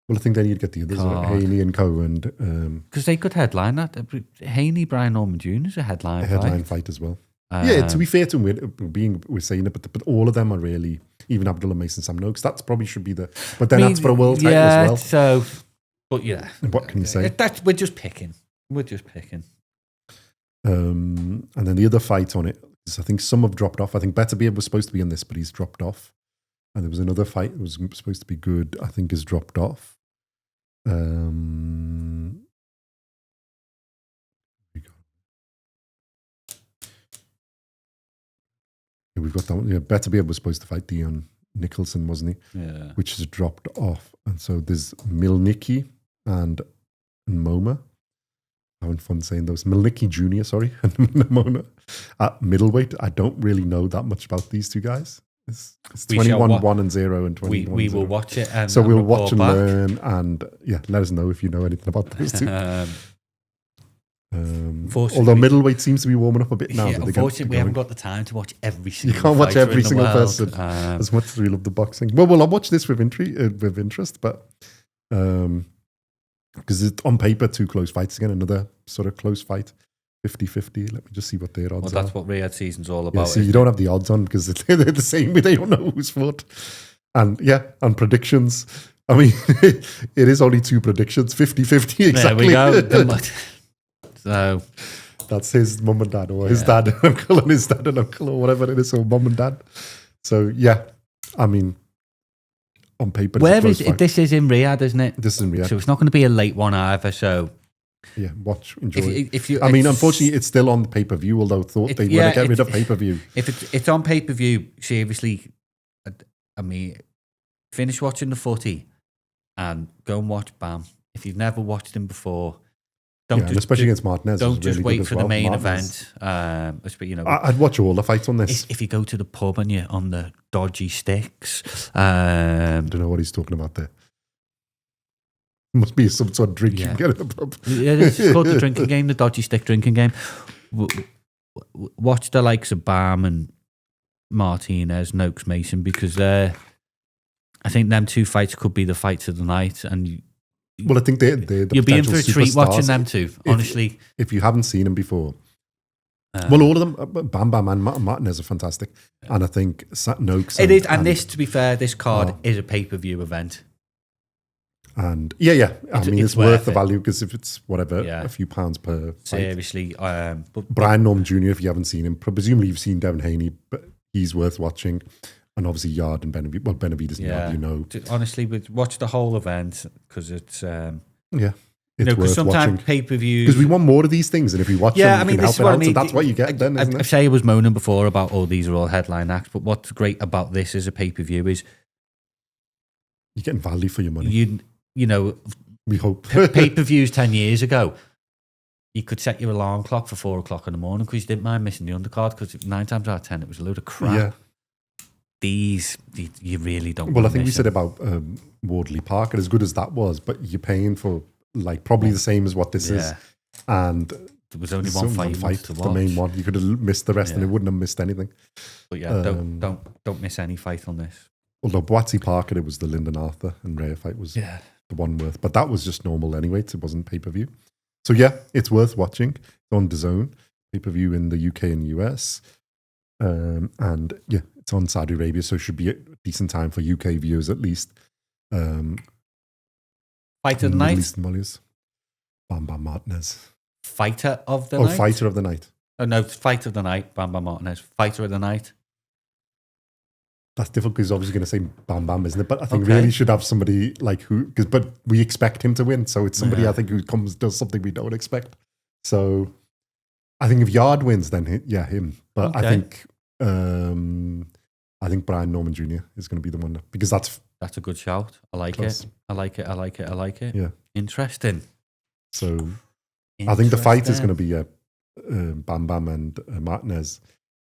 Well, I think then you'd get the others, Haney and Co. and because they could headline that. Haney, Brian Norman Jr. is a headline fight as well. Yeah, to be fair to him, we're saying it, but all of them are really, even Abdullah, Mason, Sam Noakes, that's probably should be but then that's for a world title as well. So, but yeah. What can you say? We're just picking. And then the other fight on it is, I think some have dropped off. I think Benavidez was supposed to be in this, but he's dropped off. And there was another fight that was supposed to be good, I think has dropped off. We've got that one. Yeah, Benavidez was supposed to fight Dion Nicholson, wasn't he? Yeah. Which has dropped off. And so there's Milnicki and Moma. Having fun saying those. Milnicki Jr., sorry, and Mona at middleweight. I don't really know that much about these two guys. It's 21-1 and 0 and 21. We will watch it. So we'll watch and learn, and let us know if you know anything about those two. Although middleweight seems to be warming up a bit now. Yeah, unfortunately, we haven't got the time to watch every single. You can't watch every single person as much as we love the boxing. Well, I'll watch this with interest, but because it's on paper 2 close fights again, another sort of close fight, 50-50. Let me just see what their odds are. Well, that's what Riyadh season's all about. Yeah, see, you don't have the odds on because they're the same, but they don't know who's fought. And and predictions. I mean, it is only 2 predictions, 50-50 exactly. There we go. So that's his mum and dad, or his dad and uncle, and his dad and uncle, or whatever it is, so mum and dad. So I mean, on paper, this is in Riyadh, isn't it? This is in Riyadh, so it's not going to be a late one either. So watch, enjoy. Unfortunately, it's still on the pay-per-view. Although I thought they would get rid of pay-per-view. If it's on pay-per-view, seriously, I mean, finish watching the footy and go and watch Bam. If you've never watched him before. Especially against Martinez. Don't just really wait for the main event. I'd watch all the fights on this. If you go to the pub and you're on the dodgy sticks. I don't know what he's talking about there. Must be some sort of drink you can get at the pub. Yeah, it's called the drinking game, the dodgy stick drinking game. Watch the likes of Bam and Martinez, Noakes, Mason, because I think them 2 fights could be the fights of the night, and well, I think they're you'll be in for a treat watching them too. Honestly, if you haven't seen them before, all of them, Bam and Martinez are fantastic, and I think Noakes. It is, and this, to be fair, this card is a pay-per-view event, and I mean it's worth the value because if it's a few pounds per fight. Seriously, but Brian Norman Jr., if you haven't seen him, presumably you've seen Devin Haney, but he's worth watching. And obviously Yarde and Benavidez. Well, Benavidez and Yarde, Honestly, watch the whole event because it's... it's because sometimes pay-per-views... Because we want more of these things, and if we watch them, we can help it out. So that's what you get then, isn't it? I say I was moaning before about, these are all headline acts, but what's great about this as a pay-per-view is... You're getting value for your money. You know... We hope. Pay-per-views 10 years ago, you could set your alarm clock for 4 o'clock in the morning because you didn't mind missing the undercard because 9 times out of 10 it was a load of crap. Yeah. these you really don't. Well, I think we said about Wardley Park, and as good as that was, but you're paying for like probably the same as what this is, and there was only one fight to watch. The main one. You could have missed the rest, and it wouldn't have missed anything. But yeah, don't miss any fight on this. Although Boatsy Parker, it was the Lyndon Arthur and Rhea fight was the one worth, but that was just normal anyway. It wasn't pay per view. So yeah, it's worth watching. It's on DAZN, pay per view in the UK and US, and yeah, it's on Saudi Arabia, so it should be a decent time for UK viewers at least. Fight of the night. Bam Bam Martinez. Fighter of the night. Fighter of the night. Oh no, fight of the night. Bam Bam Martinez. Fighter of the night. That's difficult because he's obviously going to say Bam Bam, isn't it? But I think really should have somebody like but we expect him to win. So it's somebody I think who does something we don't expect. So I think if Yarde wins, then him. But I think Brian Norman Jr. is going to be the one because that's a good shout. I like it. I like it. Yeah. Interesting. So I think the fight is going to be Bam Bam and Martinez.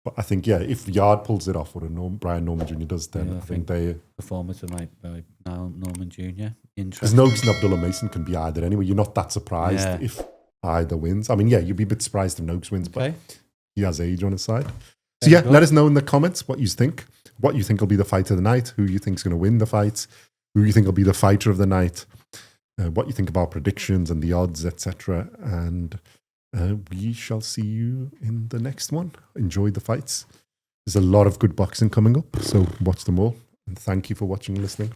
But I think, if Yarde pulls it off, or Brian Norman Jr. does, then I think they... Performance of Norman Jr. Interesting. Because Noakes and Abdullah Mason can be either anyway. You're not that surprised if either wins. I mean, you'd be a bit surprised if Noakes wins, but he has age on his side. So let us know in the comments what you think. What you think will be the fight of the night, who you think is going to win the fight, who you think will be the fighter of the night, what you think about predictions and the odds, etc. And... we shall see you in the next one. Enjoy the fights. There's a lot of good boxing coming up, so watch them all. And thank you for watching and listening.